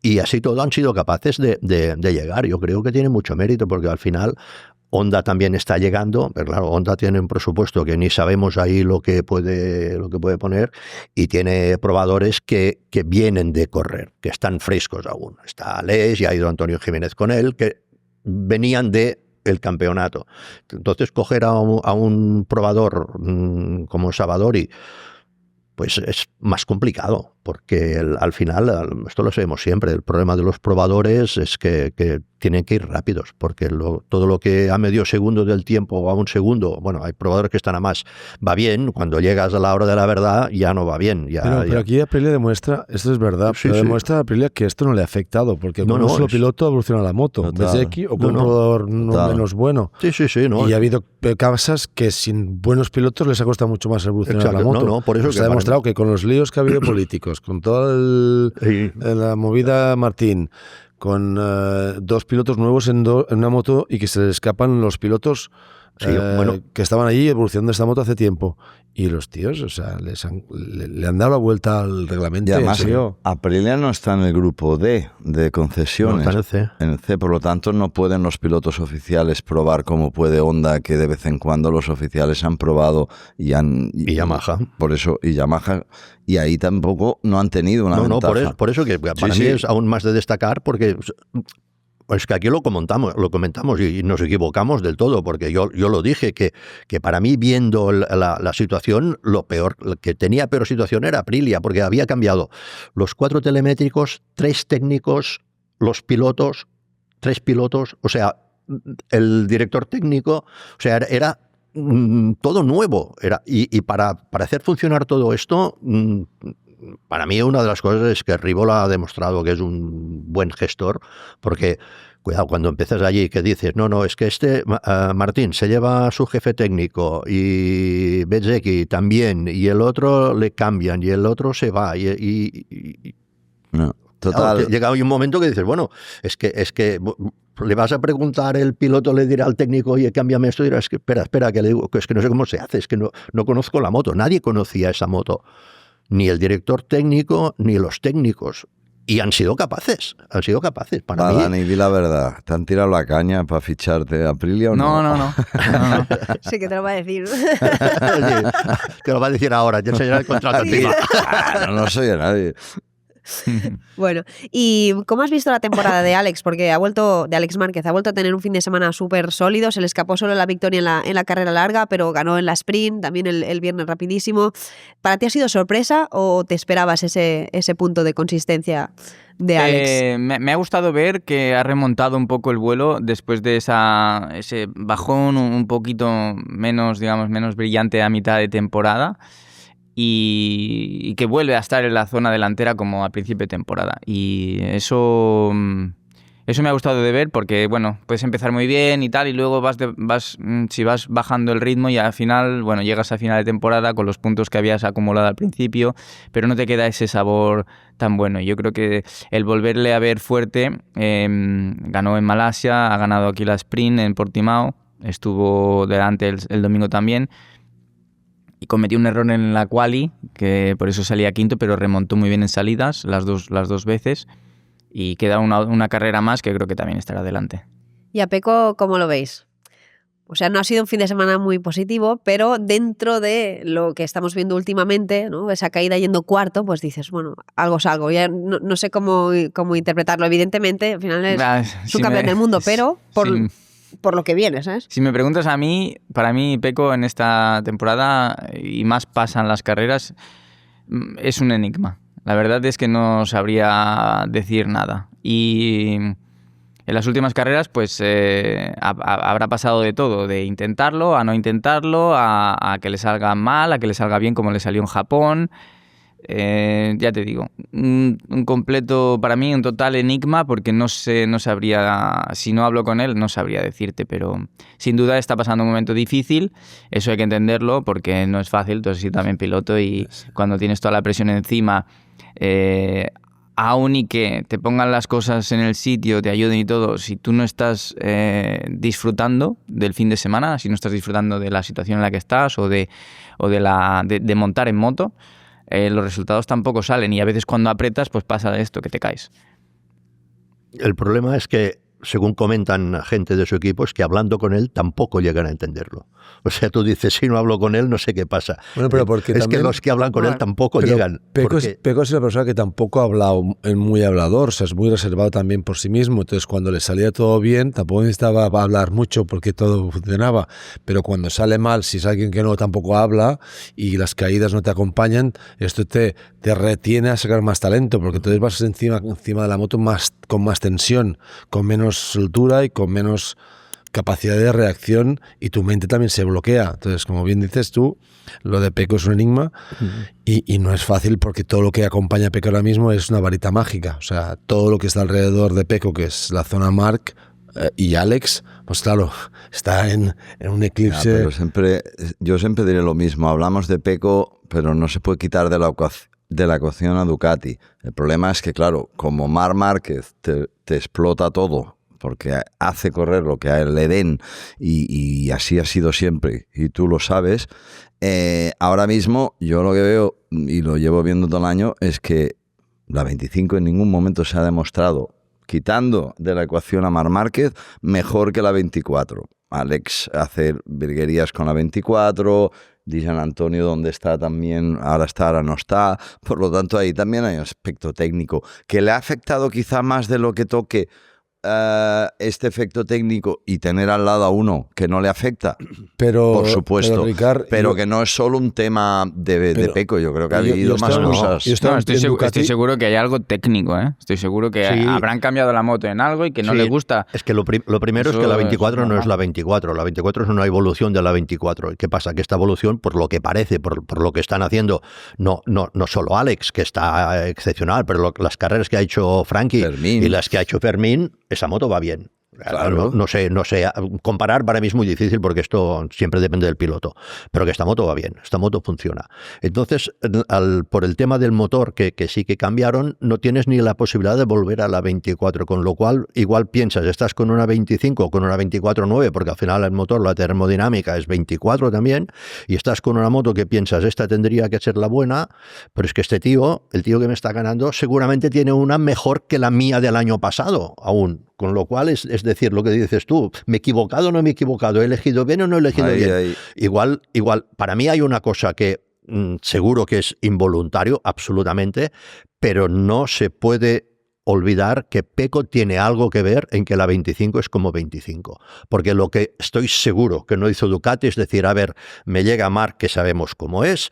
y así todo han sido capaces de llegar. Yo creo que tiene mucho mérito, porque al final Honda también está llegando, pero claro, Honda tiene un presupuesto que ni sabemos ahí lo que puede poner, y tiene probadores que vienen de correr, que están frescos aún. Está Aleix, y ha ido Antonio Jiménez con él, que venían del campeonato. Entonces, coger a un probador como Savadori, pues es más complicado. porque al final, esto lo sabemos siempre, el problema de los probadores es que tienen que ir rápidos, porque todo lo que a medio segundo del tiempo o a un segundo, bueno, hay probadores que están a más, va bien, cuando llegas a la hora de la verdad ya no va bien. Pero aquí Aprilia demuestra, esto es verdad, pero demuestra a Aprilia que esto no le ha afectado, porque con un solo piloto evoluciona la moto, Bezzecchi o con un probador menos bueno. Sí. No, y ha habido casas que sin buenos pilotos les ha costado mucho más evolucionar la moto. Por eso se ha demostrado que con los líos que ha habido políticos, con toda la movida Martín, con 2 pilotos nuevos en una moto y que se les escapan los pilotos que estaban allí evolucionando esta moto hace tiempo. Y los tíos, o sea, le han dado la vuelta al reglamento. Y además, Aprilia no está en el grupo D de concesiones. No, está en el C, por lo tanto, no pueden los pilotos oficiales probar como puede Honda, que de vez en cuando los oficiales han probado y Yamaha. Por eso, y Yamaha. Y ahí tampoco no han tenido una ventaja. No, por eso que para mí es aún más de destacar, porque es que aquí lo comentamos y nos equivocamos del todo, porque yo lo dije, que para mí, viendo la situación, lo que tenía peor situación era Aprilia, porque había cambiado los 4 telemétricos, 3 técnicos, los pilotos, 3 pilotos, o sea, el director técnico, o sea, era todo nuevo. Y para hacer funcionar todo esto, para mí una de las cosas es que Rivola ha demostrado que es un buen gestor, porque cuidado, cuando empiezas allí que dices, no, es que Martín se lleva a su jefe técnico y Bezzecchi también, y el otro le cambian y el otro se va no, total. Claro, llega un momento que dices, bueno, es que le vas a preguntar, el piloto le dirá al técnico, oye, cámbiame esto, y dirá, espera, que le digo, es que no sé cómo se hace, es que no conozco la moto, nadie conocía esa moto. Ni el director técnico, ni los técnicos. Y han sido capaces. Para mí. Dani, di la verdad. ¿Te han tirado la caña para ficharte a Aprilia o no? No. Sí que te lo va a decir. Oye, te lo va a decir ahora, ya enseñará el contrato. No soy de nadie. Bueno, ¿y cómo has visto la temporada de Alex? Porque de Alex Márquez, ha vuelto a tener un fin de semana súper sólido, se le escapó solo la victoria en la carrera larga, pero ganó en la sprint, también el viernes rapidísimo. ¿Para ti ha sido sorpresa o te esperabas ese punto de consistencia de Alex? Me ha gustado ver que ha remontado un poco el vuelo después de ese bajón un poquito menos brillante a mitad de temporada. Y que vuelve a estar en la zona delantera como a principio de temporada. Y eso me ha gustado de ver porque, bueno, puedes empezar muy bien y tal, y luego si vas bajando el ritmo y al final, bueno, llegas a final de temporada con los puntos que habías acumulado al principio, pero no te queda ese sabor tan bueno. Yo creo que el volverle a ver fuerte, ganó en Malasia, ha ganado aquí la sprint en Portimao, estuvo delante el domingo también, y cometió un error en la quali, que por eso salía quinto, pero remontó muy bien en salidas las dos veces y queda una carrera más que creo que también estará adelante. ¿Y a Pecco cómo lo veis? O sea, no ha sido un fin de semana muy positivo, pero dentro de lo que estamos viendo últimamente, ¿no? Esa caída yendo cuarto, pues dices, bueno, algo es algo. Ya no sé cómo interpretarlo. Evidentemente, al final es un campeón del mundo, pero por lo que viene, ¿sabes? Si me preguntas a mí, para mí Pecco en esta temporada, y más pasan las carreras, es un enigma. La verdad es que no sabría decir nada. Y en las últimas carreras pues habrá pasado de todo, de intentarlo a no intentarlo, a que le salga mal, a que le salga bien como le salió en Japón. Ya te digo, un completo, para mí un total enigma, porque no sabría, si no hablo con él no sabría decirte, pero sin duda está pasando un momento difícil, eso hay que entenderlo porque no es fácil, tú has sido también piloto y cuando tienes toda la presión encima, aún y que te pongan las cosas en el sitio, te ayuden y todo, si tú no estás disfrutando del fin de semana, si no estás disfrutando de la situación en la que estás o de montar en moto, los resultados tampoco salen y a veces cuando apretas pues pasa esto, que te caes. El problema es que según comentan gente de su equipo, es que hablando con él tampoco llegan a entenderlo. O sea, tú dices, si no hablo con él, no sé qué pasa. Bueno, pero porque es también, que los que hablan con él tampoco llegan. Peco es una persona que tampoco ha hablado, es muy hablador, o sea, es muy reservado también por sí mismo. Entonces, cuando le salía todo bien, tampoco necesitaba hablar mucho porque todo funcionaba. Pero cuando sale mal, si es alguien que no tampoco habla y las caídas no te acompañan, esto te retiene a sacar más talento, porque entonces vas encima de la moto con más tensión, con menos soltura y con menos capacidad de reacción, y tu mente también se bloquea. Entonces, como bien dices tú, lo de Pecco es un enigma y no es fácil, porque todo lo que acompaña a Pecco ahora mismo es una varita mágica. O sea, todo lo que está alrededor de Pecco, que es la zona Marc y Alex, pues claro, está en un eclipse. Pero yo siempre diré lo mismo. Hablamos de Pecco, pero no se puede quitar de la ecuación a Ducati. El problema es que, claro, como Marc Márquez te explota todo, porque hace correr lo que a él le den, y así ha sido siempre, y tú lo sabes, ahora mismo yo lo que veo, y lo llevo viendo todo el año, es que la 25 en ningún momento se ha demostrado, quitando de la ecuación a Marc Márquez, mejor que la 24. Alex hace virguerías con la 24, Di San Antonio, donde está también, ahora no está, por lo tanto ahí también hay un aspecto técnico que le ha afectado quizá más de lo que toque este efecto técnico, y tener al lado a uno que no le afecta, por supuesto, pero que no es solo un tema de Pecco. Yo creo que ha habido más cosas. Estoy seguro que hay algo técnico, ¿eh? Estoy seguro que habrán cambiado la moto en algo y que no le gusta. Es que lo primero es que la 24 no es la 24. La 24 es una evolución de la 24. ¿Qué pasa? Que esta evolución, por lo que parece, por lo que están haciendo, no solo Alex, que está excepcional, pero las carreras que ha hecho Frankie y las que ha hecho Fermín, esa moto va bien. Claro. No sé, comparar para mí es muy difícil, porque esto siempre depende del piloto, pero que esta moto va bien, esta moto funciona. Entonces, por el tema del motor, que sí que cambiaron, no tienes ni la posibilidad de volver a la 24, con lo cual igual piensas, estás con una 25 o con una 24.9, porque al final el motor, la termodinámica es 24 también, y estás con una moto que piensas, esta tendría que ser la buena, pero es que el tío que me está ganando, seguramente tiene una mejor que la mía del año pasado aún. Con lo cual, es decir, lo que dices tú, ¿me he equivocado o no me he equivocado? ¿He elegido bien o no he elegido bien? Igual, para mí hay una cosa que seguro que es involuntario, absolutamente, pero no se puede olvidar que Pecco tiene algo que ver en que la 25 es como 25. Porque lo que estoy seguro que no hizo Ducati es decir, a ver, me llega Marc, que sabemos cómo es,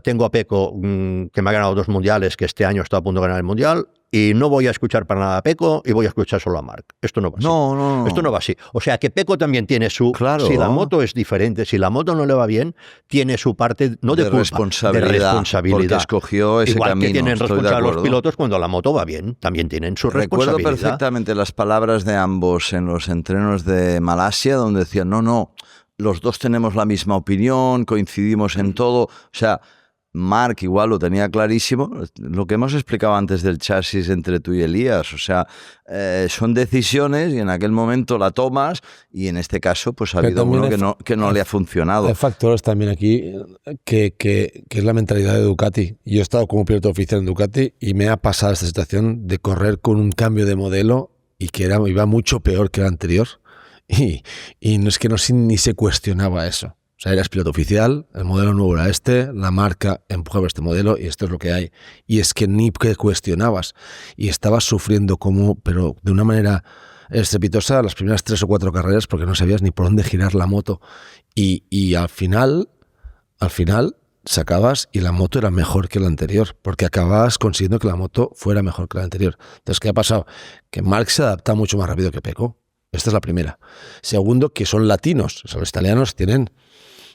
tengo a Pecco, que me ha ganado 2 mundiales, que este año está a punto de ganar el mundial, y no voy a escuchar para nada a Pecco y voy a escuchar solo a Marc. Esto no va así. No. Esto no va así. O sea que Pecco también tiene su... Claro. Si la moto es diferente, si la moto no le va bien, tiene su parte, no de culpa, responsabilidad, de responsabilidad. Porque escogió ese Igual camino. Que tienen responsabilidad los pilotos cuando la moto va bien, también tienen su responsabilidad. Recuerdo perfectamente las palabras de ambos en los entrenos de Malasia, donde decían, no, los dos tenemos la misma opinión, coincidimos en todo. O sea, Marc igual lo tenía clarísimo, lo que hemos explicado antes del chasis entre tú y Elías, o sea, son decisiones y en aquel momento la tomas, y en este caso pues ha habido uno que no le ha funcionado. Hay factores también aquí que es la mentalidad de Ducati. Yo he estado como piloto oficial en Ducati y me ha pasado esta situación de correr con un cambio de modelo y que iba mucho peor que el anterior, y no es que ni se cuestionaba eso. O sea, eras piloto oficial, el modelo nuevo era la marca empujaba este modelo y esto es lo que hay. Y es que ni que cuestionabas. Y estabas sufriendo pero de una manera estrepitosa las primeras 3 o 4 carreras, porque no sabías ni por dónde girar la moto. Y al final sacabas y la moto era mejor que la anterior, porque acababas consiguiendo que la moto fuera mejor que la anterior. Entonces, ¿qué ha pasado? Que Marc se adapta mucho más rápido que Pecco. Esta es la primera. Segundo, que son latinos. O sea, los italianos tienen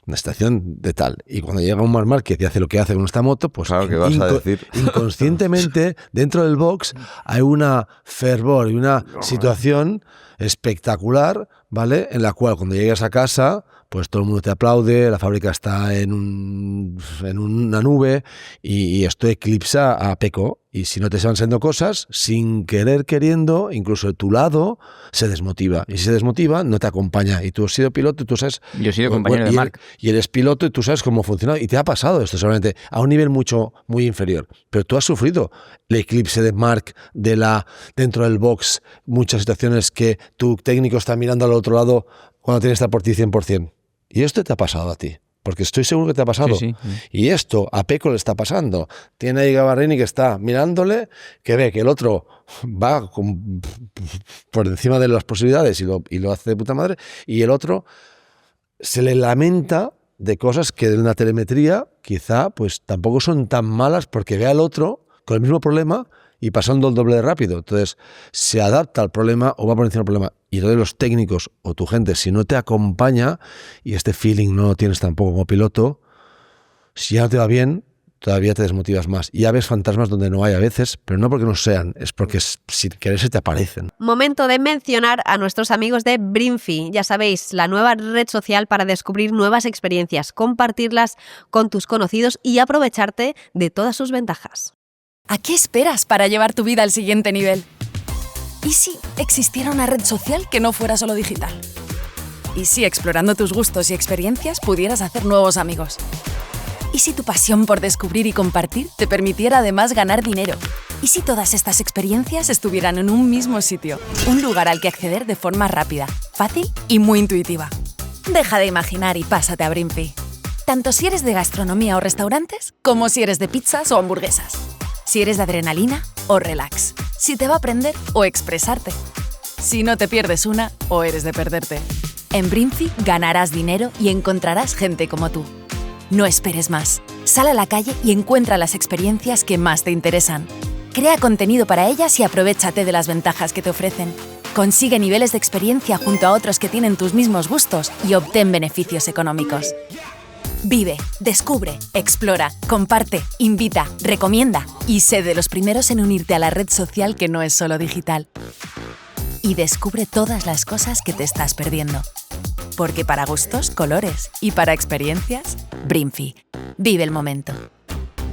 una estación de tal, y cuando llega un Marc Márquez y hace lo que hace con esta moto, pues claro, ¿qué vas a decir? Inconscientemente dentro del box hay una fervor y una situación espectacular, ¿vale? En la cual cuando llegas a casa, pues todo el mundo te aplaude, la fábrica está en una nube, y esto eclipsa a Pecco, Y si no te van siendo cosas, sin querer, queriendo, incluso tu lado se desmotiva. Y si se desmotiva, no te acompaña. Y tú has sido piloto y tú sabes... Yo he sido compañero de Marc. Y eres piloto y tú sabes cómo funciona. Y te ha pasado esto solamente a un nivel muy inferior. Pero tú has sufrido el eclipse de Marc dentro del box. Muchas situaciones que tu técnico está mirando al otro lado cuando tienes que estar por ti 100%. Y esto te ha pasado a ti. Porque estoy seguro que te ha pasado. Sí. Y esto a Pecco le está pasando. Tiene ahí Gabarrini que está mirándole, que ve que el otro va por encima de las posibilidades y lo hace de puta madre. Y el otro se le lamenta de cosas que de una telemetría quizá pues tampoco son tan malas, porque ve al otro con el mismo problema y pasando el doble de rápido. Entonces se adapta al problema o va por encima del problema. Y entonces los técnicos o tu gente, si no te acompaña y este feeling no lo tienes tampoco como piloto, si ya no te va bien, todavía te desmotivas más. Y ya ves fantasmas donde no hay a veces, pero no porque no sean, es porque sin querer se te aparecen. Momento de mencionar a nuestros amigos de Brinkfy. Ya sabéis, la nueva red social para descubrir nuevas experiencias, compartirlas con tus conocidos y aprovecharte de todas sus ventajas. ¿A qué esperas para llevar tu vida al siguiente nivel? ¿Y si existiera una red social que no fuera solo digital? ¿Y si explorando tus gustos y experiencias pudieras hacer nuevos amigos? ¿Y si tu pasión por descubrir y compartir te permitiera además ganar dinero? ¿Y si todas estas experiencias estuvieran en un mismo sitio? Un lugar al que acceder de forma rápida, fácil y muy intuitiva. Deja de imaginar y pásate a Brinkfy. Tanto si eres de gastronomía o restaurantes, como si eres de pizzas o hamburguesas. Si eres de adrenalina o relax. Si te va a aprender o expresarte. Si no te pierdes una o eres de perderte. En Brinkfy ganarás dinero y encontrarás gente como tú. No esperes más. Sal a la calle y encuentra las experiencias que más te interesan. Crea contenido para ellas y aprovéchate de las ventajas que te ofrecen. Consigue niveles de experiencia junto a otros que tienen tus mismos gustos y obtén beneficios económicos. Vive, descubre, explora, comparte, invita, recomienda y sé de los primeros en unirte a la red social que no es solo digital. Y descubre todas las cosas que te estás perdiendo. Porque para gustos, colores y para experiencias, Brinkfy. Vive el momento.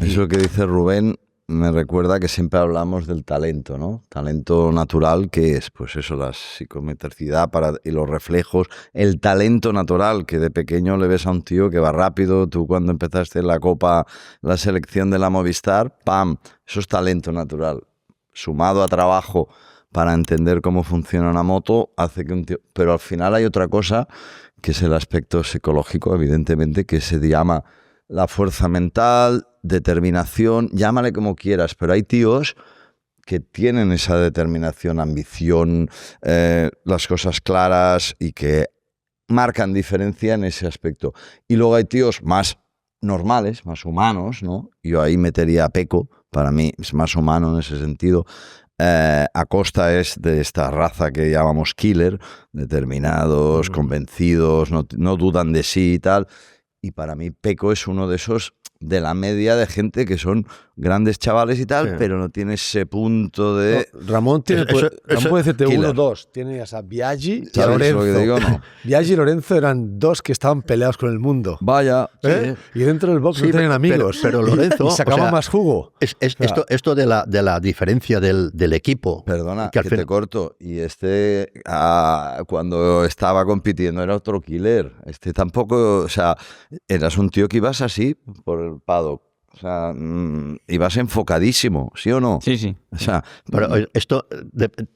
Eso que dice Rubén me recuerda que siempre hablamos del talento, ¿no? Talento natural, que es, pues eso, la psicometricidad y los reflejos, el talento natural, que de pequeño le ves a un tío que va rápido, tú cuando empezaste en la Copa, la selección de la Movistar, ¡pam! Eso es talento natural. Sumado a trabajo para entender cómo funciona una moto, hace que un tío... Pero al final hay otra cosa, que es el aspecto psicológico, evidentemente, que se llama la fuerza mental, determinación, llámale como quieras, pero hay tíos que tienen esa determinación, ambición, las cosas claras y que marcan diferencia en ese aspecto. Y luego hay tíos más normales, más humanos, ¿no? Yo ahí metería a Pecco, para mí es más humano en ese sentido. Acosta es de esta raza que llamamos killer, determinados, convencidos, no dudan de sí y tal. Y para mí Pecco es uno de esos de la media de gente que son grandes chavales y tal, sí, pero no tiene ese punto de... No, Ramón puede decirte uno, dos. Tiene a Biaggi y a Lorenzo. Lo que digo, no. Biaggi y Lorenzo eran dos que estaban peleados con el mundo. Vaya. ¿Eh? Sí. Y dentro del box no tenían amigos. Pero Lorenzo... Y sacaba más jugo. Esto de la diferencia del equipo... Perdona, que te corto. Y cuando estaba compitiendo era otro killer. Tampoco... O sea, eras un tío que ibas así por el paddock. O sea, ibas enfocadísimo, ¿sí o no? Sí, sí. O sea, pero esto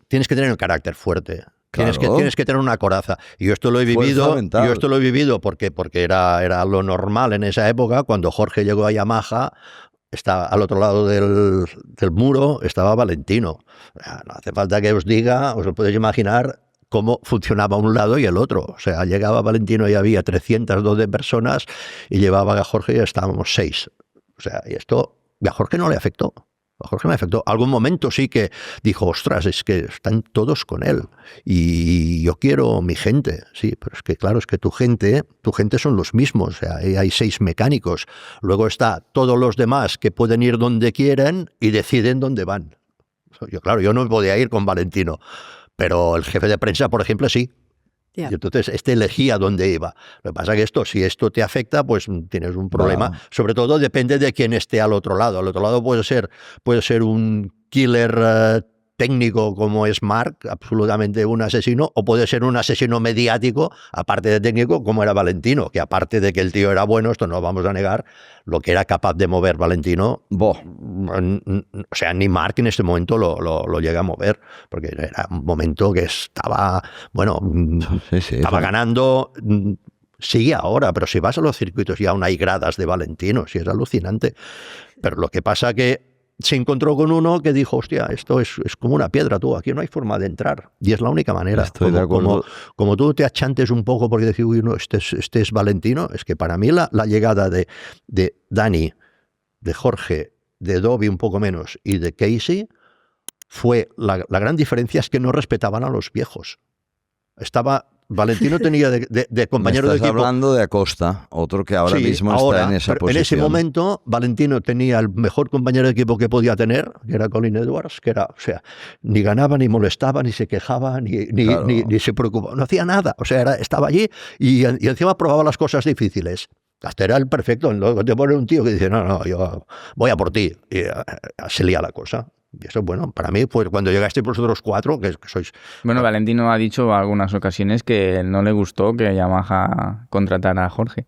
tienes que tener el carácter fuerte. Claro. Tienes que tener una coraza. Y yo esto lo he vivido porque era lo normal en esa época. Cuando Jorge llegó a Yamaha, estaba al otro lado del muro estaba Valentino. No hace falta que os diga, os lo podéis imaginar cómo funcionaba un lado y el otro. O sea, llegaba Valentino y había 312 personas y llevaba a Jorge y estábamos 6. O sea, y esto a Jorge no le afectó. A Jorge me afectó. Algún momento sí que dijo, ostras, es que están todos con él. Y yo quiero mi gente. Sí, pero es que claro, es que tu gente son los mismos. O sea, hay 6 mecánicos. Luego está todos los demás que pueden ir donde quieren y deciden dónde van. Yo no podía ir con Valentino. Pero el jefe de prensa, por ejemplo, sí. Yeah. Y entonces elegía dónde iba. Lo que pasa es que si esto te afecta, pues tienes un problema. Wow. Sobre todo depende de quién esté al otro lado. Al otro lado puede ser un killer técnico como es Marc, absolutamente un asesino, o puede ser un asesino mediático, aparte de técnico, como era Valentino, que aparte de que el tío era bueno, esto no lo vamos a negar, lo que era capaz de mover Valentino, o sea, ni Marc en este momento lo llega a mover, porque era un momento que estaba, bueno, estaba ganando. Sigue ahora, pero si vas a los circuitos ya aún hay gradas de Valentino, sí, es alucinante. Pero lo que pasa que se encontró con uno que dijo, hostia, esto es como una piedra, tú, aquí no hay forma de entrar. Y es la única manera. Estoy de acuerdo. Como tú te achantes un poco porque decís, uy, no, este es Valentino, es que para mí la llegada de Dani, de Jorge, de Dobby un poco menos y de Casey, fue la gran diferencia es que no respetaban a los viejos. Valentino tenía de compañero de equipo. Estás hablando de Acosta, otro que ahora mismo está en esa posición. En ese momento, Valentino tenía el mejor compañero de equipo que podía tener, que era Colin Edwards, que era, o sea, ni ganaba, ni molestaba, ni se quejaba, ni se preocupaba, no hacía nada. O sea, estaba allí y encima probaba las cosas difíciles. Hasta era el perfecto. Luego te pone un tío que dice, no, yo voy a por ti. Y se lía la cosa. Y eso, bueno, para mí, pues cuando llegasteis vosotros cuatro, que sois... Bueno, Valentino ha dicho algunas ocasiones que no le gustó que Yamaha contratara a Jorge.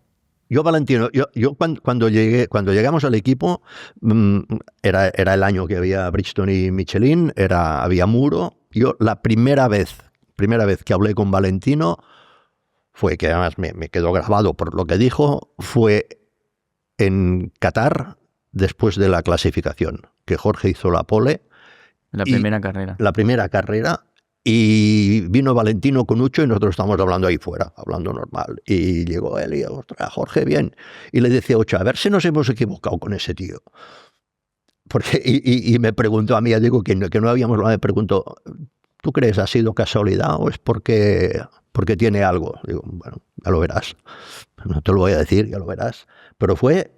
Yo, Valentino, yo cuando llegamos al equipo, era el año que había Bridgestone y Michelin, había Muro. Yo la primera vez que hablé con Valentino, fue que además me quedó grabado por lo que dijo, fue en Qatar, después de la clasificación, que Jorge hizo la pole. La primera carrera. La primera carrera, y vino Valentino con Ucho y nosotros estábamos hablando ahí fuera, hablando normal. Y llegó él y, ostras, Jorge, bien. Y le decía a Ucho, a ver si nos hemos equivocado con ese tío. Porque, y me preguntó a mí, digo, que no habíamos hablado, me preguntó, ¿tú crees ha sido casualidad o es porque tiene algo? Digo, bueno, ya lo verás. No te lo voy a decir, ya lo verás. Pero fue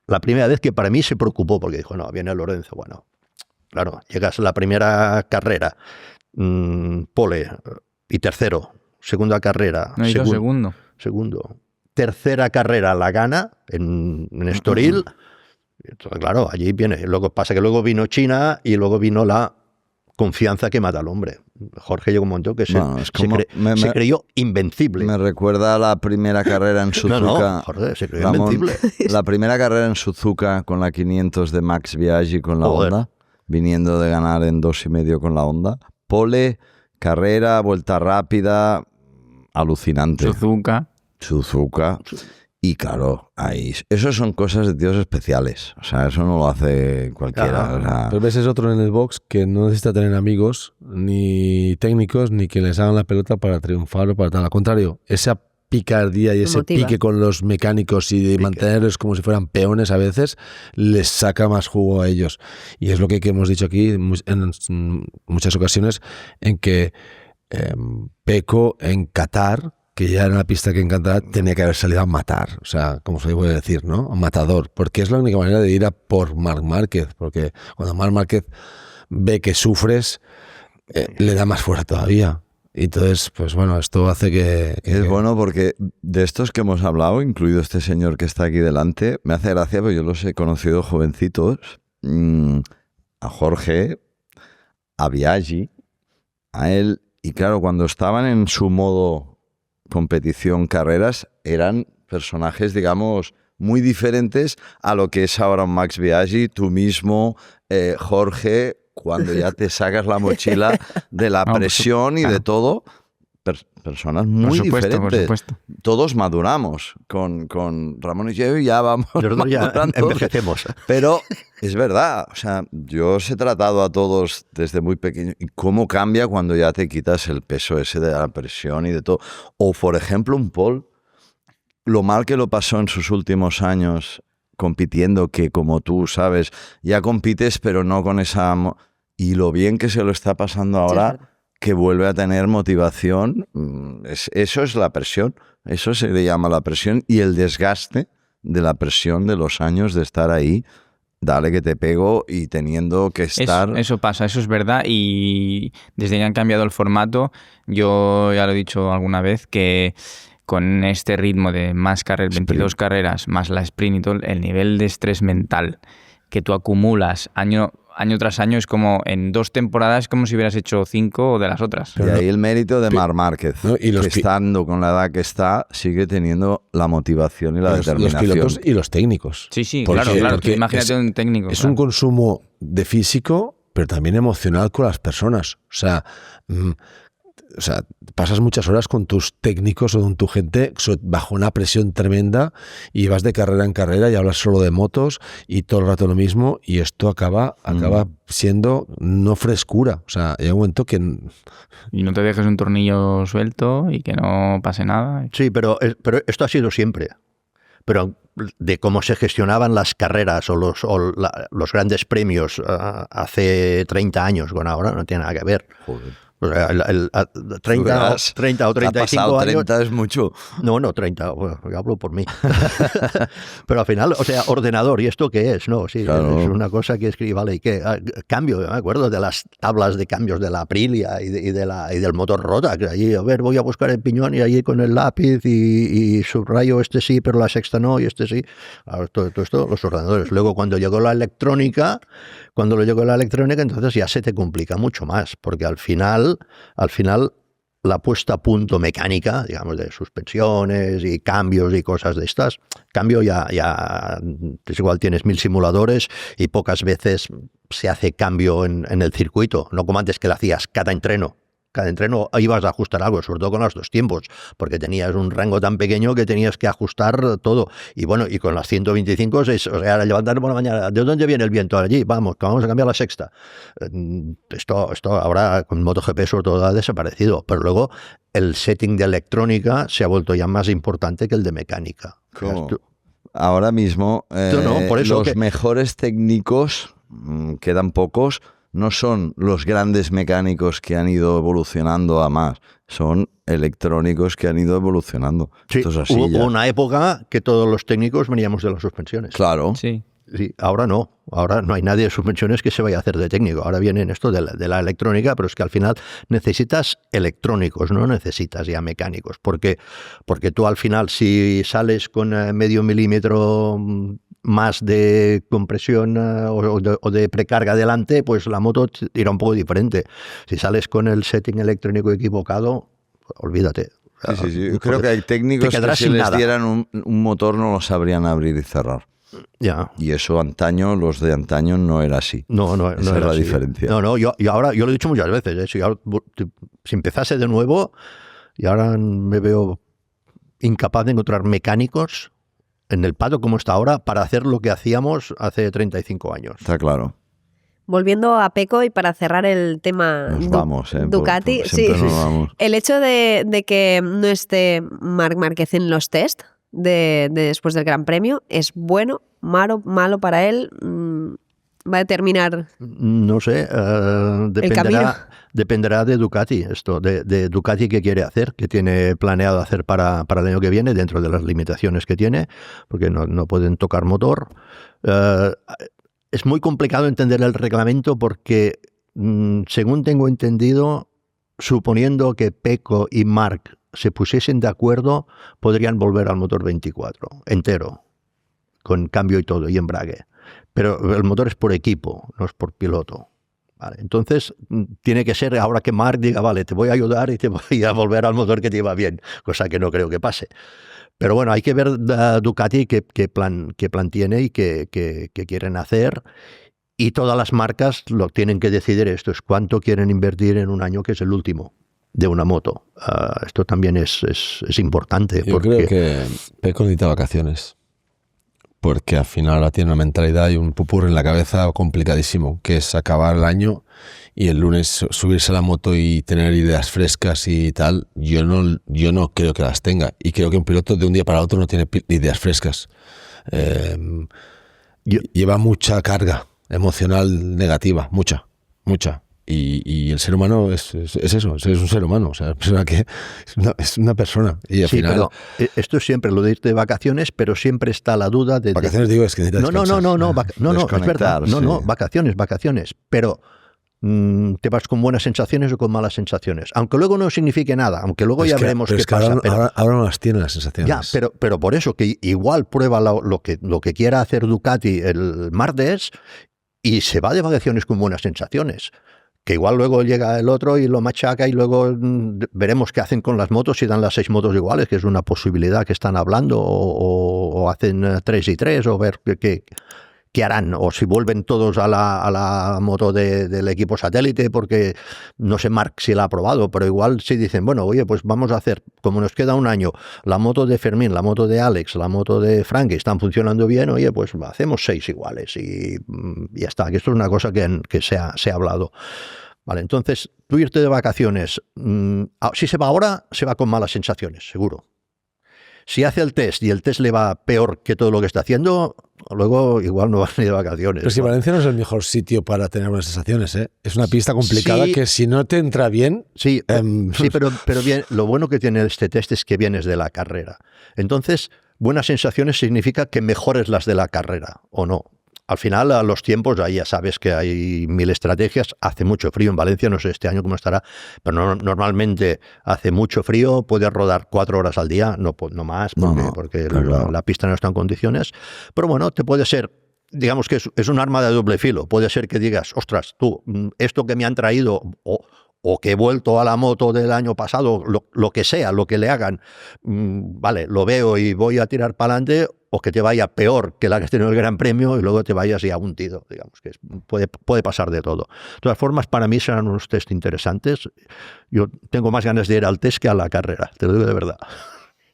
la primera vez que para mí se preocupó, porque dijo, no, viene Lorenzo. Bueno, claro, llegas a la primera carrera, pole y tercero, segunda carrera. No, segundo. Tercera carrera la gana en Estoril. Entonces, claro, allí viene. Luego pasa que luego vino China y luego vino la confianza que mata al hombre. Jorge llegó un momento que se creyó invencible. Me recuerda a la primera carrera en Suzuka. No, Jorge, se creyó invencible. La primera carrera en Suzuka con la 500 de Max Biaggi con la Honda, viniendo de ganar en 2,5 con la Honda. Pole, carrera, vuelta rápida, alucinante. Suzuka. Y claro, eso son cosas de tíos especiales. O sea, eso no lo hace cualquiera. O sea, pero ves, es otro en el box que no necesita tener amigos, ni técnicos, ni que les hagan la pelota para triunfar o para tal. Al contrario, esa picardía y ese pique con los mecánicos y de mantenerlos como si fueran peones a veces, les saca más jugo a ellos. Y es lo que hemos dicho aquí en muchas ocasiones, en que Pecco en Qatar, que ya era una pista que en Qatar tenía que haber salido a matar, o sea, como se puede decir, ¿no? Matador, porque es la única manera de ir a por Marc Márquez, porque cuando Marc Márquez ve que sufres, le da más fuerza todavía. Y entonces, pues bueno, esto hace que... Es bueno porque de estos que hemos hablado, incluido este señor que está aquí delante, me hace gracia porque yo los he conocido jovencitos, a Jorge, a Biaggi, a él, y claro, cuando estaban en su modo competición, carreras, eran personajes, digamos, muy diferentes a lo que es ahora un Max Biaggi, tú mismo, Jorge, cuando ya te sacas la mochila de la presión y de todo, personas muy diferentes. Por supuesto. Todos maduramos. Con Ramón y yo ya vamos madurando. Envejecemos. Pero es verdad, o sea, yo os he tratado a todos desde muy pequeño. ¿Y cómo cambia cuando ya te quitas el peso ese de la presión y de todo? O, por ejemplo, un Paul, lo mal que lo pasó en sus últimos años compitiendo, que como tú sabes, ya compites, pero no con esa... Y lo bien que se lo está pasando ahora... Sí, que vuelve a tener motivación, eso es la presión, eso se le llama la presión y el desgaste de la presión de los años de estar ahí dale que te pego y teniendo que estar... Eso pasa, eso es verdad, y desde que han cambiado el formato, yo ya lo he dicho alguna vez, que con este ritmo de más carreras, 22 carreras, más la sprint y todo, el nivel de estrés mental que tú acumulas año tras año es como en 2 temporadas, como si hubieras hecho 5 de las otras. Y ahí el mérito de Marc Márquez, que estando con la edad que está, sigue teniendo la motivación y la determinación. Los pilotos y los técnicos. Sí, claro. Imagínate un técnico. Es un consumo de físico, pero también emocional con las personas. O sea, pasas muchas horas con tus técnicos o con tu gente bajo una presión tremenda y vas de carrera en carrera y hablas solo de motos y todo el rato lo mismo, y esto acaba siendo no frescura. O sea, hay un momento que... Y no te dejes un tornillo suelto y que no pase nada. Sí, pero esto ha sido siempre. Pero de cómo se gestionaban las carreras o los grandes premios hace 30 años con ahora no tiene nada que ver. Joder. O sea, 30 o 35 años. 30 es mucho. No, 30, bueno, yo hablo por mí. Pero al final, o sea, ordenador, ¿y esto qué es? No, sí, claro. Es una cosa que escribe, vale, y que cambio, me acuerdo de las tablas de cambios de la Aprilia y del motor Rotax. Allí, a ver, voy a buscar el piñón y allí con el lápiz y subrayo este sí, pero la sexta no, y este sí. Claro, todo esto, los ordenadores. Luego, cuando llegó la electrónica, entonces ya se te complica mucho más, porque al final la puesta a punto mecánica, digamos, de suspensiones y cambios y cosas de estas, cambio ya es igual, tienes 1000 simuladores y pocas veces se hace cambio en el circuito, no como antes que lo hacías cada entreno ibas a ajustar algo, sobre todo con los 2 tiempos, porque tenías un rango tan pequeño que tenías que ajustar todo. Y bueno, y con las 125, o sea, levantar por la mañana, ¿de dónde viene el viento? Allí, vamos a cambiar la sexta. Esto ahora con MotoGP sobre todo ha desaparecido, pero luego el setting de electrónica se ha vuelto ya más importante que el de mecánica. ¿Cómo? Ahora mismo por eso los mejores técnicos, quedan pocos, no son los grandes mecánicos que han ido evolucionando a más, son electrónicos que han ido evolucionando. Sí, esto es así hubo ya. una época que todos los técnicos veníamos de las suspensiones. Claro. Sí. Sí, ahora no hay nadie de suspensiones que se vaya a hacer de técnico. Ahora viene esto de la electrónica, pero es que al final necesitas electrónicos, no necesitas ya mecánicos, porque tú al final, si sales con medio milímetro más de compresión o de precarga delante, pues la moto irá un poco diferente. Si sales con el setting electrónico equivocado, olvídate. Sí. Yo creo que hay técnicos que si les dieran un motor no lo sabrían abrir y cerrar. Ya. Y eso los de antaño no era así. No Esa era la así. diferencia. Yo ahora, yo lo he dicho muchas veces, si empezase de nuevo, y ahora me veo incapaz de encontrar mecánicos en el paddock como está ahora para hacer lo que hacíamos hace 35 años. Está claro. Volviendo a Pecco y para cerrar el tema Ducati, vamos. El hecho de que no esté Marc Márquez en los test de después del Gran Premio, ¿es bueno, malo para él? ¿Va a determinar no sé, dependerá de Ducati, de Ducati qué quiere hacer, qué tiene planeado hacer para el año que viene, dentro de las limitaciones que tiene, porque no pueden tocar motor. Es muy complicado entender el reglamento porque, según tengo entendido, suponiendo que Pecco y Marc se pusiesen de acuerdo, podrían volver al motor 24, entero, con cambio y todo, y embrague. Pero el motor es por equipo, no es por piloto. Vale, entonces, tiene que ser ahora que Marc diga, vale, te voy a ayudar y te voy a volver al motor que te iba bien, cosa que no creo que pase. Pero bueno, hay que ver Ducati qué plan tiene y qué quieren hacer. Y todas las marcas lo tienen que decidir esto, es cuánto quieren invertir en un año que es el último de una moto. Esto también es importante. Yo creo que Pecco necesita vacaciones. Porque al final ahora tiene una mentalidad y un pupurri en la cabeza complicadísimo, que es acabar el año y el lunes subirse a la moto y tener ideas frescas y tal. Yo no creo que las tenga, y creo que un piloto de un día para otro no tiene ideas frescas. Lleva mucha carga emocional negativa, mucha. Y el ser humano es eso, es un ser humano, o sea, es una persona. Y al final, pero esto es siempre lo de irte de vacaciones, pero siempre está la duda de... Vacaciones digo, es que necesitas no, es verdad, vacaciones, pero te vas con buenas sensaciones o con malas sensaciones, aunque luego no signifique nada, aunque luego ya veremos qué pasa. Ahora no las tiene las sensaciones. Ya, pero por eso que igual prueba lo que quiera hacer Ducati el martes y se va de vacaciones con buenas sensaciones. Que igual luego llega el otro y lo machaca y luego veremos qué hacen con las motos, si dan las 6 motos iguales, que es una posibilidad que están hablando, o hacen 3 y 3, o ver qué harán, o si vuelven todos a la moto del equipo satélite, porque no sé Marc si la ha probado, pero igual si dicen, bueno, oye, pues vamos a hacer, como nos queda un año, la moto de Fermín, la moto de Alex, la moto de Frank, están funcionando bien, oye, pues hacemos 6 iguales y ya está, que esto es una cosa que se ha hablado. Vale, entonces, tú irte de vacaciones, si se va ahora, se va con malas sensaciones, seguro. Si hace el test y el test le va peor que todo lo que está haciendo, luego igual no va ni de vacaciones. Pero si Valencia no es el mejor sitio para tener buenas sensaciones, ¿eh? Es una pista complicada que si no te entra bien... Sí, pero bien, lo bueno que tiene este test es que vienes de la carrera. Entonces, buenas sensaciones significa que mejores las de la carrera, ¿o no? Al final, a los tiempos, ahí ya sabes que hay 1000 estrategias. Hace mucho frío en Valencia, no sé este año cómo estará, pero normalmente hace mucho frío, puedes rodar 4 horas al día, no más, porque la pista no está en condiciones. Pero bueno, te puede ser, digamos que es un arma de doble filo. Puede ser que digas, ostras, tú, esto que me han traído, o que he vuelto a la moto del año pasado, lo que sea, lo que le hagan, vale, lo veo y voy a tirar para adelante, o que te vaya peor que la que has tenido el Gran Premio y luego te vayas ya hundido, digamos, que puede pasar de todo. De todas formas, para mí serán unos test interesantes. Yo tengo más ganas de ir al test que a la carrera, te lo digo de verdad.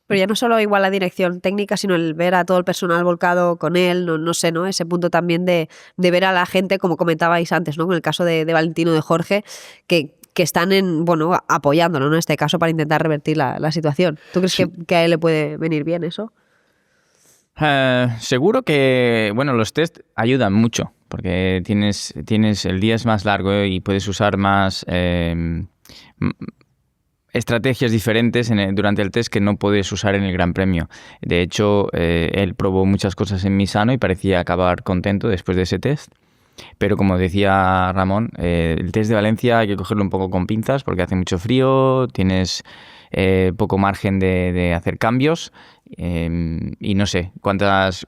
Pero ya no solo igual la dirección técnica, sino el ver a todo el personal volcado con él, no sé, ¿no? Ese punto también de ver a la gente, como comentabais antes, ¿no? Con el caso de Valentino, de Jorge, que están apoyándolo, ¿no? En este caso, para intentar revertir la situación. ¿Tú crees que a él le puede venir bien eso? Seguro que, los test ayudan mucho, porque tienes el día es más largo y puedes usar más estrategias diferentes durante el test que no puedes usar en el Gran Premio. De hecho, él probó muchas cosas en Misano y parecía acabar contento después de ese test. Pero como decía Ramón, el test de Valencia hay que cogerlo un poco con pinzas porque hace mucho frío, tienes poco margen de hacer cambios y no sé cuántas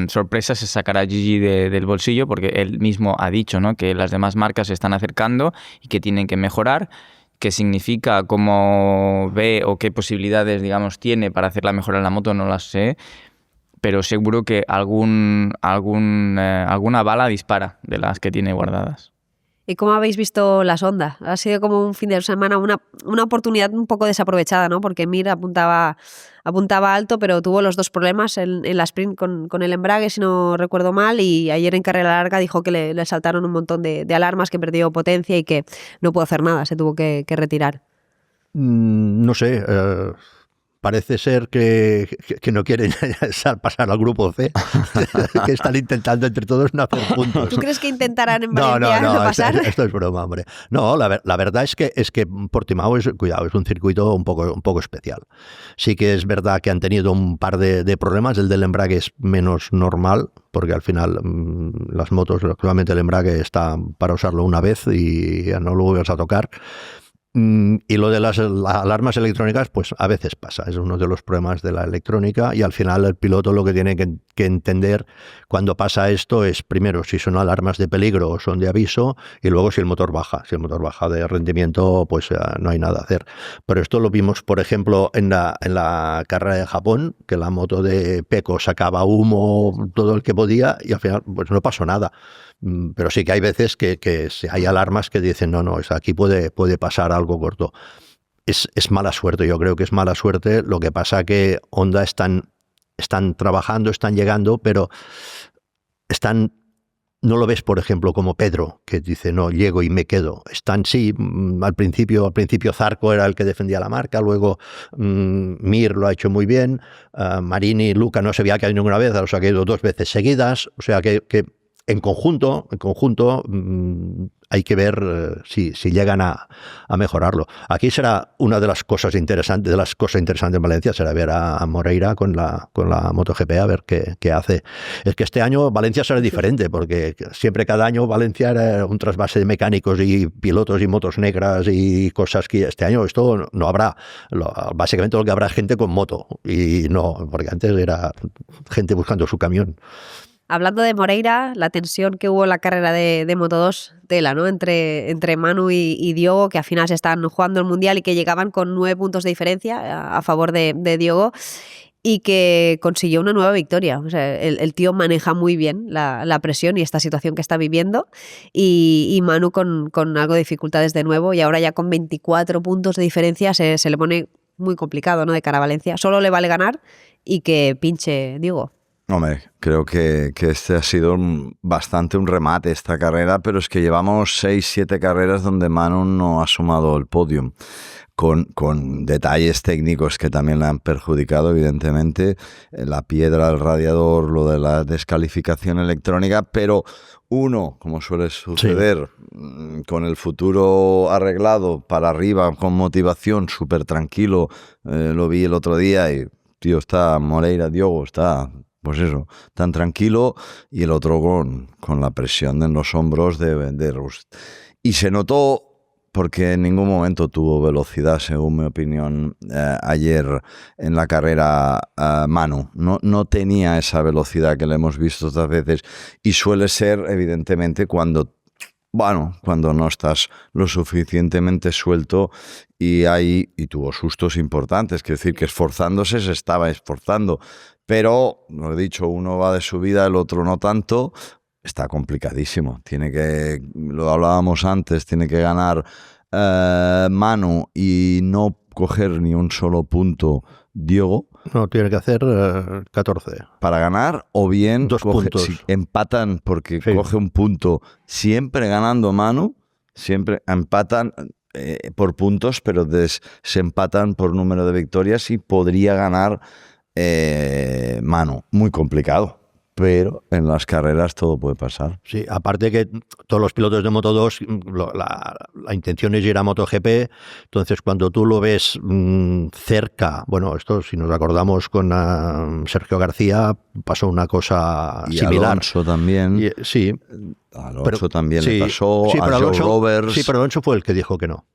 sorpresas se sacará Gigi del bolsillo, porque él mismo ha dicho, ¿no?, que las demás marcas se están acercando y que tienen que mejorar. ¿Qué significa, cómo ve o qué posibilidades, tiene para hacer la mejora en la moto? No las sé. Pero seguro que alguna bala dispara de las que tiene guardadas. ¿Y cómo habéis visto las Honda? Ha sido como un fin de semana, una oportunidad un poco desaprovechada, ¿no? Porque Mir apuntaba alto, pero tuvo los 2 problemas en la sprint con el embrague, si no recuerdo mal, y ayer en carrera larga dijo que le saltaron un montón de alarmas, que perdió potencia y que no pudo hacer nada, se tuvo que retirar. No sé... Parece ser que no quieren pasar al grupo C, que están intentando entre todos no hacer puntos. ¿Tú crees que intentarán en Valencia no pasar? Esto es broma, hombre. No, la verdad es que Portimao es un circuito un poco especial. Sí que es verdad que han tenido un par de problemas. El del embrague es menos normal, porque al final las motos, actualmente el embrague está para usarlo una vez y ya no lo vuelves a tocar. Y lo de las alarmas electrónicas, pues a veces pasa, es uno de los problemas de la electrónica, y al final el piloto lo que tiene que entender cuando pasa esto es, primero, si son alarmas de peligro o son de aviso, y luego si el motor baja. Si el motor baja de rendimiento, pues no hay nada a hacer. Pero esto lo vimos, por ejemplo, en la carrera de Japón, que la moto de Pecco sacaba humo todo el que podía y al final pues no pasó nada. Pero sí que hay veces que hay alarmas que dicen no, aquí puede pasar algo corto. Es mala suerte, yo creo que es mala suerte. Lo que pasa que Honda están trabajando, están llegando, pero no lo ves, por ejemplo, como Pedro, que dice, no, llego y me quedo. Al principio Zarco era el que defendía la marca, luego Mir lo ha hecho muy bien, Marini y Luca no se había caído ninguna vez, los ha caído 2 veces seguidas, o sea que en conjunto, hay que ver si llegan a mejorarlo. Aquí será una de las cosas interesantes, en Valencia, será ver a Moreira con la MotoGP, a ver qué hace. Es que este año Valencia será diferente, porque siempre cada año Valencia era un trasvase de mecánicos y pilotos y motos negras y cosas que este año esto no habrá. Básicamente lo que habrá es gente con moto, y no, porque antes era gente buscando su camión. Hablando de Moreira, la tensión que hubo en la carrera de Moto2, tela, ¿no? Entre Manu y Diogo, que al final se estaban jugando el Mundial y que llegaban con 9 puntos de diferencia a favor de Diogo, y que consiguió una nueva victoria. O sea, el tío maneja muy bien la presión y esta situación que está viviendo, y Manu con algo de dificultades de nuevo, y ahora ya con 24 puntos de diferencia se le pone muy complicado, ¿no? De cara a Valencia. Solo le vale ganar y que pinche Diogo. Hombre, creo que este ha sido bastante un remate esta carrera, pero es que llevamos 6-7 carreras donde Manu no ha sumado el podium, con detalles técnicos que también le han perjudicado, evidentemente, la piedra del radiador, lo de la descalificación electrónica, pero uno, como suele suceder, con el futuro arreglado, para arriba, con motivación, súper tranquilo, lo vi el otro día y, tío, está Moreira, Diogo, está... Pues eso, tan tranquilo, y el otro con la presión en los hombros de Rust. Y se notó, porque en ningún momento tuvo velocidad, según mi opinión, ayer en la carrera Manu. No tenía esa velocidad que le hemos visto otras veces, y suele ser, evidentemente, cuando no estás lo suficientemente suelto, y tuvo sustos importantes, quiero decir que esforzándose se estaba esforzando. Pero, lo he dicho, uno va de subida, el otro no tanto. Está complicadísimo. Lo hablábamos antes, tiene que ganar Manu y no coger ni un solo punto Diogo. No, tiene que hacer 14. Para ganar, o bien 2 puntos. Si empatan, porque coge un punto, siempre ganando Manu, siempre empatan por puntos, pero se empatan por número de victorias y podría ganar Manu. Muy complicado, pero en las carreras todo puede pasar. Sí, aparte que todos los pilotos de Moto2, la intención es ir a MotoGP, entonces cuando tú lo ves cerca, bueno, esto si nos acordamos con Sergio García, pasó una cosa similar. Alonso también. Sí. Alonso también le pasó, a Joe Roberts. Sí, pero Alonso fue el que dijo que no.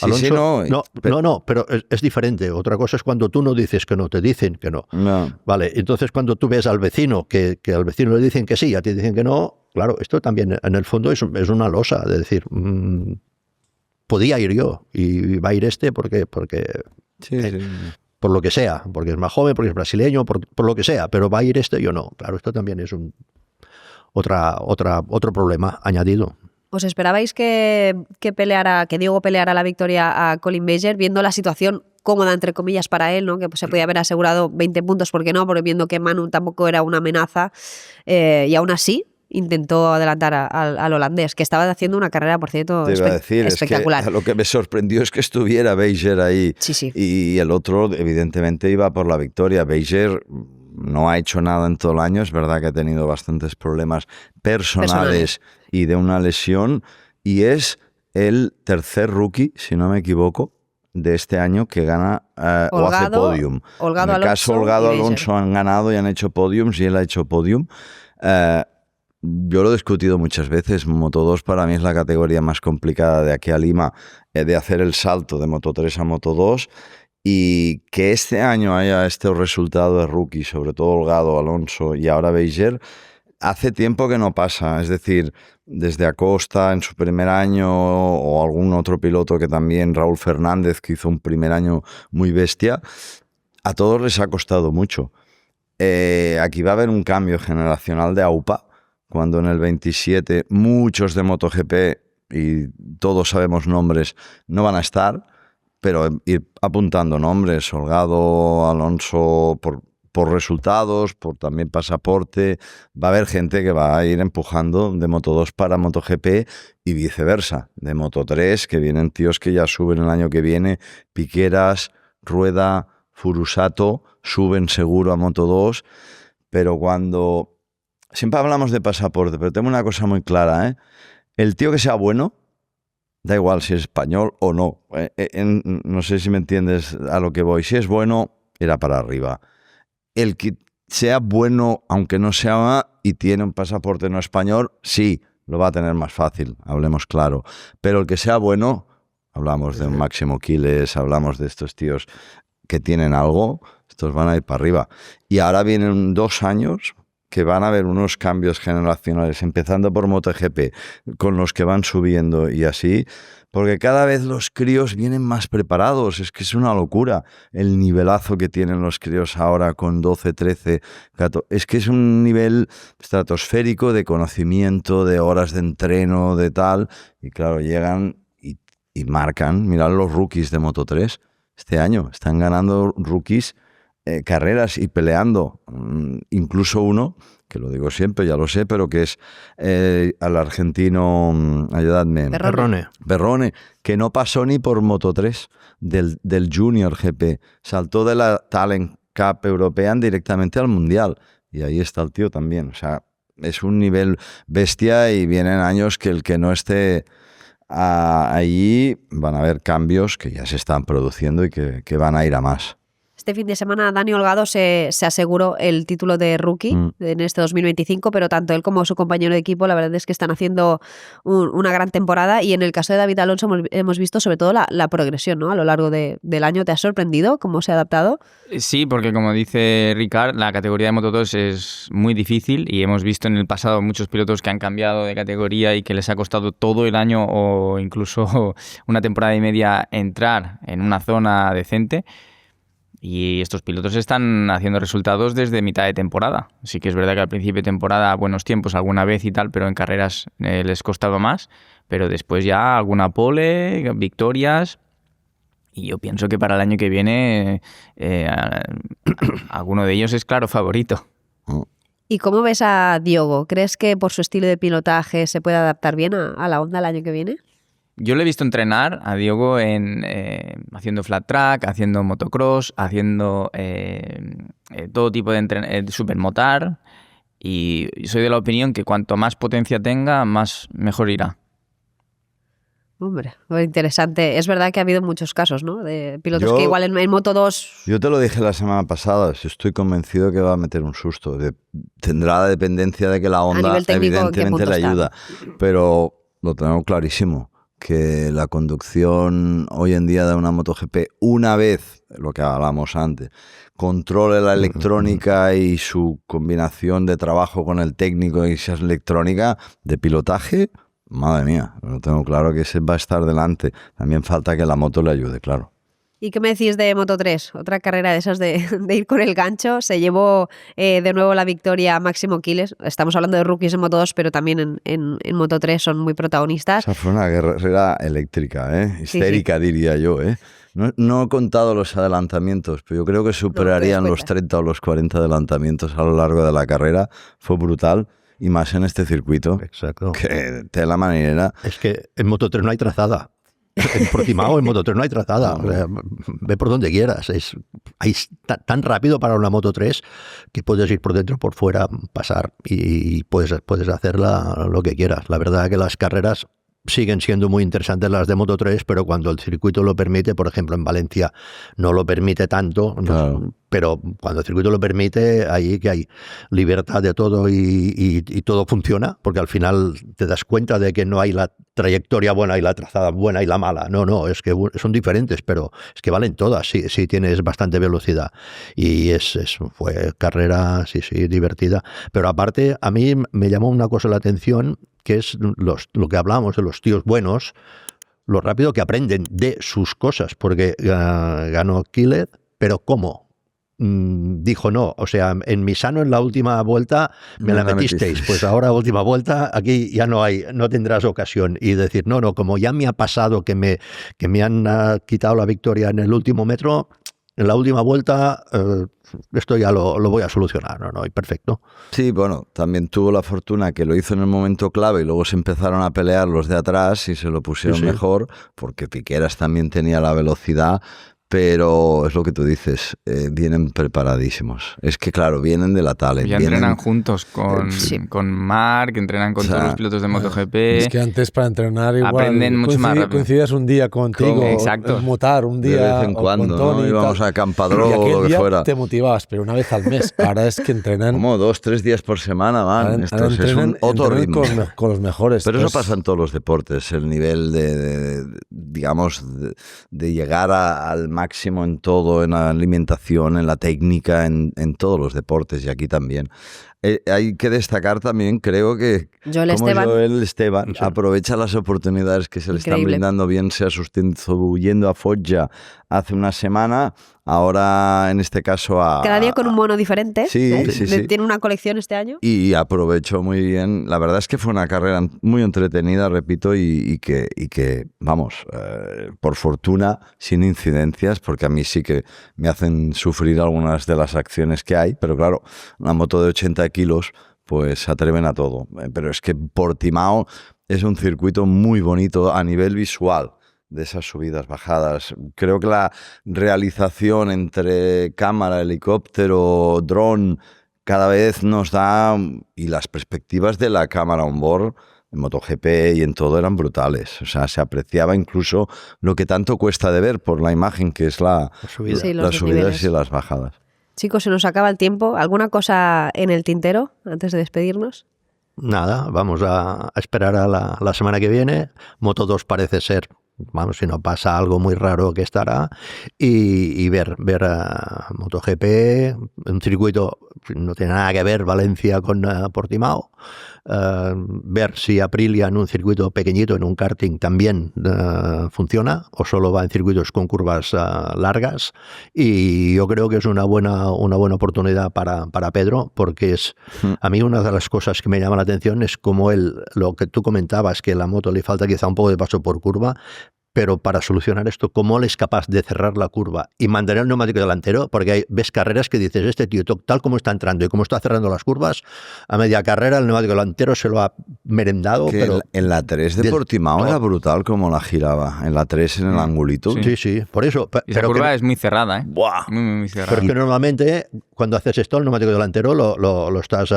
Alonso, pero es diferente. Otra cosa es cuando tú no dices que no, te dicen que no. Vale, entonces cuando tú ves al vecino, que al vecino le dicen que sí, a ti dicen que no, claro, esto también en el fondo es una losa, de decir, podía ir yo y va a ir este porque por lo que sea, porque es más joven, porque es brasileño, por lo que sea, pero va a ir este, yo no. Claro, esto también es otro problema añadido. ¿Os esperabais que Diogo peleara la victoria a Colin Berger, viendo la situación cómoda, entre comillas, para él, ¿no? Que se podía haber asegurado 20 puntos, ¿por qué no? Porque viendo que Manu tampoco era una amenaza, y aún así intentó adelantar al holandés, que estaba haciendo una carrera, por cierto, espectacular. Es que lo que me sorprendió es que estuviera Berger ahí. Sí. Y el otro, evidentemente, iba por la victoria. Berger no ha hecho nada en todo el año, es verdad que ha tenido bastantes problemas personales. Y de una lesión, y es el tercer rookie, si no me equivoco, de este año que gana o hace podium. En el caso Holgado, Alonso han ganado y han hecho podiums, y él ha hecho podium. Yo lo he discutido muchas veces. Moto2 para mí es la categoría más complicada de aquí a Lima, de hacer el salto de Moto3 a Moto2, y que este año haya este resultado de rookie, sobre todo Holgado, Alonso y ahora Berger, hace tiempo que no pasa. Es decir, desde Acosta en su primer año, o algún otro piloto que también, Raúl Fernández, que hizo un primer año muy bestia, a todos les ha costado mucho. Aquí va a haber un cambio generacional de AUPA, cuando en el 27 muchos de MotoGP, y todos sabemos nombres, no van a estar, pero ir apuntando nombres, Holgado, Alonso, por resultados, por también pasaporte, va a haber gente que va a ir empujando de Moto2 para MotoGP y viceversa, de Moto3, que vienen tíos que ya suben el año que viene, Piqueras, Rueda, Furusato, suben seguro a Moto2, pero cuando siempre hablamos de pasaporte, pero tengo una cosa muy clara, ¿eh? El tío que sea bueno, da igual si es español o no. No sé si me entiendes a lo que voy. Si es bueno, irá para arriba. El que sea bueno, aunque no sea, y tiene un pasaporte no español, sí, lo va a tener más fácil, hablemos claro. Pero el que sea bueno, hablamos de un Máximo Quiles, hablamos de estos tíos que tienen algo, estos van a ir para arriba. Y ahora vienen 2 años que van a haber unos cambios generacionales, empezando por MotoGP, con los que van subiendo y así, porque cada vez los críos vienen más preparados. Es que es una locura el nivelazo que tienen los críos ahora con 12, 13, 14. Es que es un nivel estratosférico de conocimiento, de horas de entreno, de tal, y claro, llegan y marcan. Mirad los rookies de Moto3 este año, están ganando rookies carreras y peleando, incluso uno, que lo digo siempre, ya lo sé, pero que es al argentino, ayudadme, Perrone, que no pasó ni por Moto3 del Junior GP, saltó de la Talent Cup European directamente al Mundial, y ahí está el tío también. O sea, es un nivel bestia, y vienen años que el que no esté allí van a haber cambios que ya se están produciendo y que van a ir a más. Este fin de semana Dani Holgado se aseguró el título de rookie en este 2025, pero tanto él como su compañero de equipo, la verdad es que están haciendo una gran temporada, y en el caso de David Alonso hemos visto sobre todo la progresión, ¿no? A lo largo del año. ¿Te ha sorprendido cómo se ha adaptado? Sí, porque como dice Ricard, la categoría de Moto2 es muy difícil, y hemos visto en el pasado muchos pilotos que han cambiado de categoría y que les ha costado todo el año o incluso una temporada y media entrar en una zona decente. Y estos pilotos están haciendo resultados desde mitad de temporada. Sí que es verdad que al principio de temporada, buenos tiempos alguna vez y tal, pero en carreras les costaba más. Pero después ya alguna pole, victorias. Y yo pienso que para el año que viene alguno de ellos es claro favorito. ¿Y cómo ves a Diogo? ¿Crees que por su estilo de pilotaje se puede adaptar bien a la Honda el año que viene? Yo le he visto entrenar a Diogo haciendo flat track, haciendo motocross, haciendo todo tipo de supermotar, y soy de la opinión que cuanto más potencia tenga, mejor irá. Hombre, muy interesante. Es verdad que ha habido muchos casos, ¿no? De pilotos que igual en Moto2... Yo te lo dije la semana pasada, estoy convencido que va a meter un susto. Tendrá la dependencia de que la Honda evidentemente le ayuda, pero lo tengo clarísimo, que la conducción hoy en día de una MotoGP, una vez, lo que hablamos antes, controle la electrónica y su combinación de trabajo con el técnico y esa electrónica de pilotaje, madre mía, lo tengo claro que ese va a estar delante. También falta que la moto le ayude, claro. ¿Y qué me decís de Moto3? Otra carrera de esas de ir con el gancho. Se llevó de nuevo la victoria a Máximo Quiles. Estamos hablando de rookies en Moto2, pero también en Moto3 son muy protagonistas. Esa fue una carrera eléctrica, histérica, sí. Diría yo. No he contado los adelantamientos, pero yo creo que superarían los 30 o los 40 adelantamientos a lo largo de la carrera. Fue brutal. Y más en este circuito. Exacto. Que te la manera. Es que en Moto3 no hay trazada. En Portimao, en Moto3 no hay trazada. O sea, ve por donde quieras. Es tan rápido para una Moto3 que puedes ir por dentro, por fuera, pasar y puedes hacer lo que quieras. La verdad es que las carreras siguen siendo muy interesantes las de Moto3, pero cuando el circuito lo permite, por ejemplo en Valencia no lo permite tanto, claro. Pero cuando el circuito lo permite, ahí que hay libertad de todo y todo funciona, porque al final te das cuenta de que no hay la trayectoria buena y la trazada buena y la mala. No, es que son diferentes, pero es que valen todas, sí tienes bastante velocidad. Y fue carrera, sí, divertida. Pero aparte, a mí me llamó una cosa la atención, que es lo que hablamos de los tíos buenos, lo rápido que aprenden de sus cosas, porque ganó Quiles, pero ¿cómo? Dijo no, o sea, en Misano en la última vuelta me la metisteis, pues ahora última vuelta aquí ya no tendrás ocasión, y decir no, como ya me ha pasado que me han quitado la victoria en el último metro, en la última vuelta esto ya lo voy a solucionar, y perfecto. Sí, bueno, también tuvo la fortuna que lo hizo en el momento clave y luego se empezaron a pelear los de atrás y se lo pusieron mejor, porque Piqueras también tenía la velocidad, pero es lo que tú dices, vienen preparadísimos. Es que claro, vienen de la Talent. Ya entrenan juntos con Marc, entrenan con todos los pilotos de MotoGP. Es que antes para entrenar igual aprenden mucho más rápido. Coincidías un día contigo, exacto, en Motar, un día de vez en cuando, con Tony, ¿no? Íbamos a Campadró y o lo que día fuera. Te motivabas, pero una vez al mes. Ahora es que entrenan como 2-3 días por semana, man. Esto es un otro ritmo. Con los mejores. Pero eso pasa en todos los deportes, el nivel de llegar al máximo en todo, en la alimentación, en la técnica, en todos los deportes y aquí también. Hay que destacar también, creo que Joel Esteban aprovecha las oportunidades que se le están brindando, bien sea sustituyendo a Foggia hace una semana, ahora en este caso cada día con un mono diferente. Sí. Tiene una colección este año. Y aprovechó muy bien. La verdad es que fue una carrera muy entretenida, repito, y que vamos, por fortuna, sin incidencias, porque a mí sí que me hacen sufrir algunas de las acciones que hay, pero claro, una moto de 80 kilos, pues se atreven a todo. Pero es que Portimao es un circuito muy bonito a nivel visual, de esas subidas, bajadas. Creo que la realización entre cámara, helicóptero, dron, cada vez nos da, y las perspectivas de la cámara on board en MotoGP y en todo eran brutales. O sea, se apreciaba incluso lo que tanto cuesta de ver por la imagen que es las subidas y las bajadas. Chicos, se nos acaba el tiempo. ¿Alguna cosa en el tintero antes de despedirnos? Nada, vamos a esperar a la semana que viene. Moto2 parece ser, vamos, si no pasa algo muy raro, que estará, y ver a MotoGP, un circuito, no tiene nada que ver Valencia con Portimao, ver si Aprilia en un circuito pequeñito, en un karting, también funciona, o solo va en circuitos con curvas largas, y yo creo que es una buena oportunidad para Pedro, porque es, a mí una de las cosas que me llama la atención es como lo que tú comentabas, que a la moto le falta quizá un poco de paso por curva, pero para solucionar esto, ¿cómo él es capaz de cerrar la curva y mantener el neumático delantero? Porque ves carreras que dices, este tío, tal como está entrando y como está cerrando las curvas, a media carrera el neumático delantero se lo ha merendado. Que pero en la 3 de Portimao era brutal como la giraba, en la 3 en el angulito. Sí, por eso. Esa curva es muy cerrada, ¿eh? ¡Buah! Muy cerrada. Pero es que normalmente cuando haces esto, el neumático delantero lo estás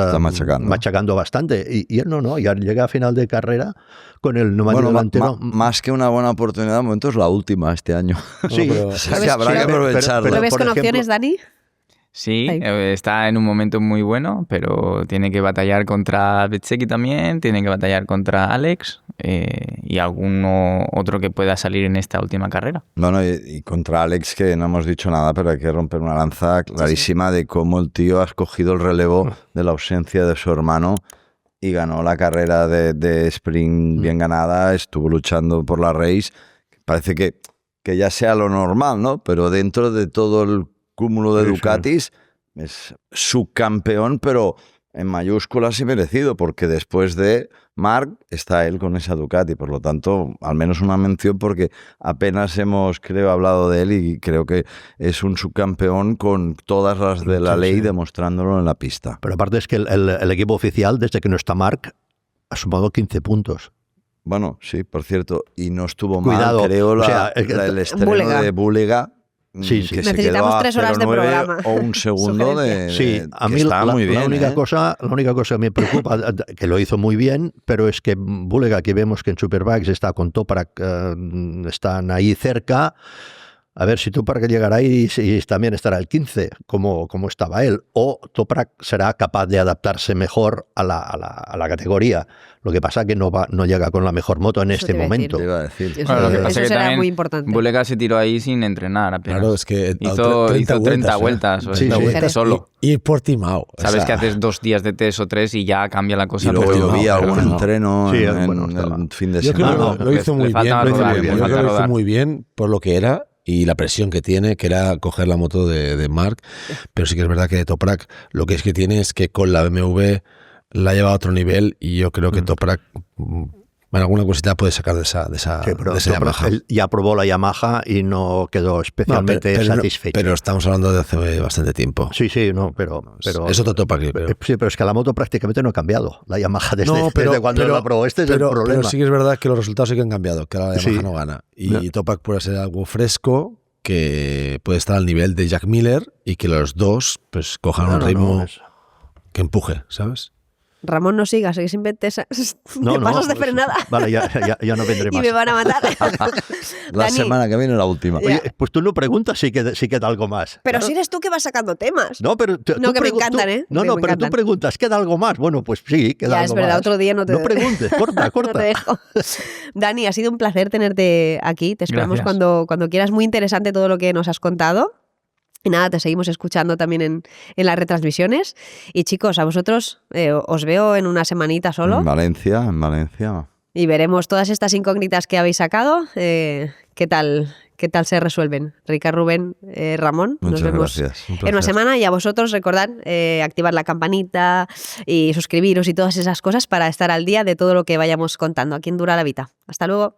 machacando bastante. Y él no, ya llega a final de carrera con el neumático delantero. Más que una buena oportunidad, de momento es la última este año. Sí, o sea, que habrá que aprovecharlo. ¿Lo ves con opciones, Dani? Sí, está en un momento muy bueno, pero tiene que batallar contra Bezzecchi también, tiene que batallar contra Alex y alguno otro que pueda salir en esta última carrera. Bueno, y contra Alex, que no hemos dicho nada, pero hay que romper una lanza clarísima de cómo el tío ha escogido el relevo de la ausencia de su hermano y ganó la carrera de sprint bien ganada, estuvo luchando por la race. Parece que ya sea lo normal, ¿no? Pero dentro de todo el cúmulo de Ducatis es subcampeón, pero en mayúsculas y merecido, porque después de Marc está él con esa Ducati. Por lo tanto, al menos una mención, porque apenas hemos, creo, hablado de él y creo que es un subcampeón con todas las de la ley, demostrándolo en la pista. Pero aparte es que el equipo oficial, desde que no está Marc, ha sumado 15 puntos. Bueno, sí, por cierto, y no estuvo Cuidado, mal, creo, el estreno de Búlega. Sí. Que necesitamos 3 horas de programa. O un segundo a mí está muy bien. La única cosa que me preocupa, que lo hizo muy bien, pero es que Búlega, que vemos que en Superbikes está con Toprak, están ahí cerca. A ver si Toprak llegará y también estará el 15, como estaba él. O Toprak será capaz de adaptarse mejor a la categoría. Lo que pasa es que no llega con la mejor moto en este momento. Eso será muy importante. Búlega se tiró ahí sin entrenar apenas. Claro, es que hizo 30 vueltas. Solo. Y Portimao. Sabes que haces 2 días de test o 3 y ya cambia la cosa. Y luego yo vi algún entreno en el fin de semana. Yo creo que lo hizo muy bien. Yo creo que lo hizo muy bien por lo que era y la presión que tiene, que era coger la moto de Marc. Pero sí que es verdad que Toprak lo que es que tiene es que con la BMW la lleva a otro nivel y yo creo que Toprak alguna cosita puede sacar de esa Yamaha. Él ya probó la Yamaha y no quedó especialmente satisfecho. Pero estamos hablando de hace bastante tiempo. Sí, pero es otro Toprak, creo. Sí, pero es que la moto prácticamente no ha cambiado. La Yamaha desde cuando la probó. Es el problema. Pero sí que es verdad que los resultados sí que han cambiado, que ahora la Yamaha no gana. Y Toprak puede ser algo fresco, que puede estar al nivel de Jack Miller y que los dos pues cojan un ritmo que empuje, ¿sabes? Ramón, no sigas, que siempre te pasas de frenada. Vale, ya no vendré más. Y me van a matar. La Dani, semana que viene la última. Oye, pues tú no preguntas si queda algo más. pero si eres tú que vas sacando temas. No, pero No, que me encantan, ¿eh? No, Que no, me pero encantan. tú preguntas, ¿queda algo más? Bueno, pues sí, queda Ya, algo es verdad, más. otro día no te... No preguntes, corta. No te dejo. Dani, ha sido un placer tenerte aquí. Te esperamos cuando quieras. Muy interesante todo lo que nos has contado. Y nada, te seguimos escuchando también en las retransmisiones. Y chicos, a vosotros os veo en una semanita solo. En Valencia. Y veremos todas estas incógnitas que habéis sacado. ¿Qué tal se resuelven? Rica, Rubén, Ramón. Muchas nos vemos gracias. en una semana. Y a vosotros recordad activar la campanita y suscribiros y todas esas cosas para estar al día de todo lo que vayamos contando aquí en Dura la Vida. Hasta luego.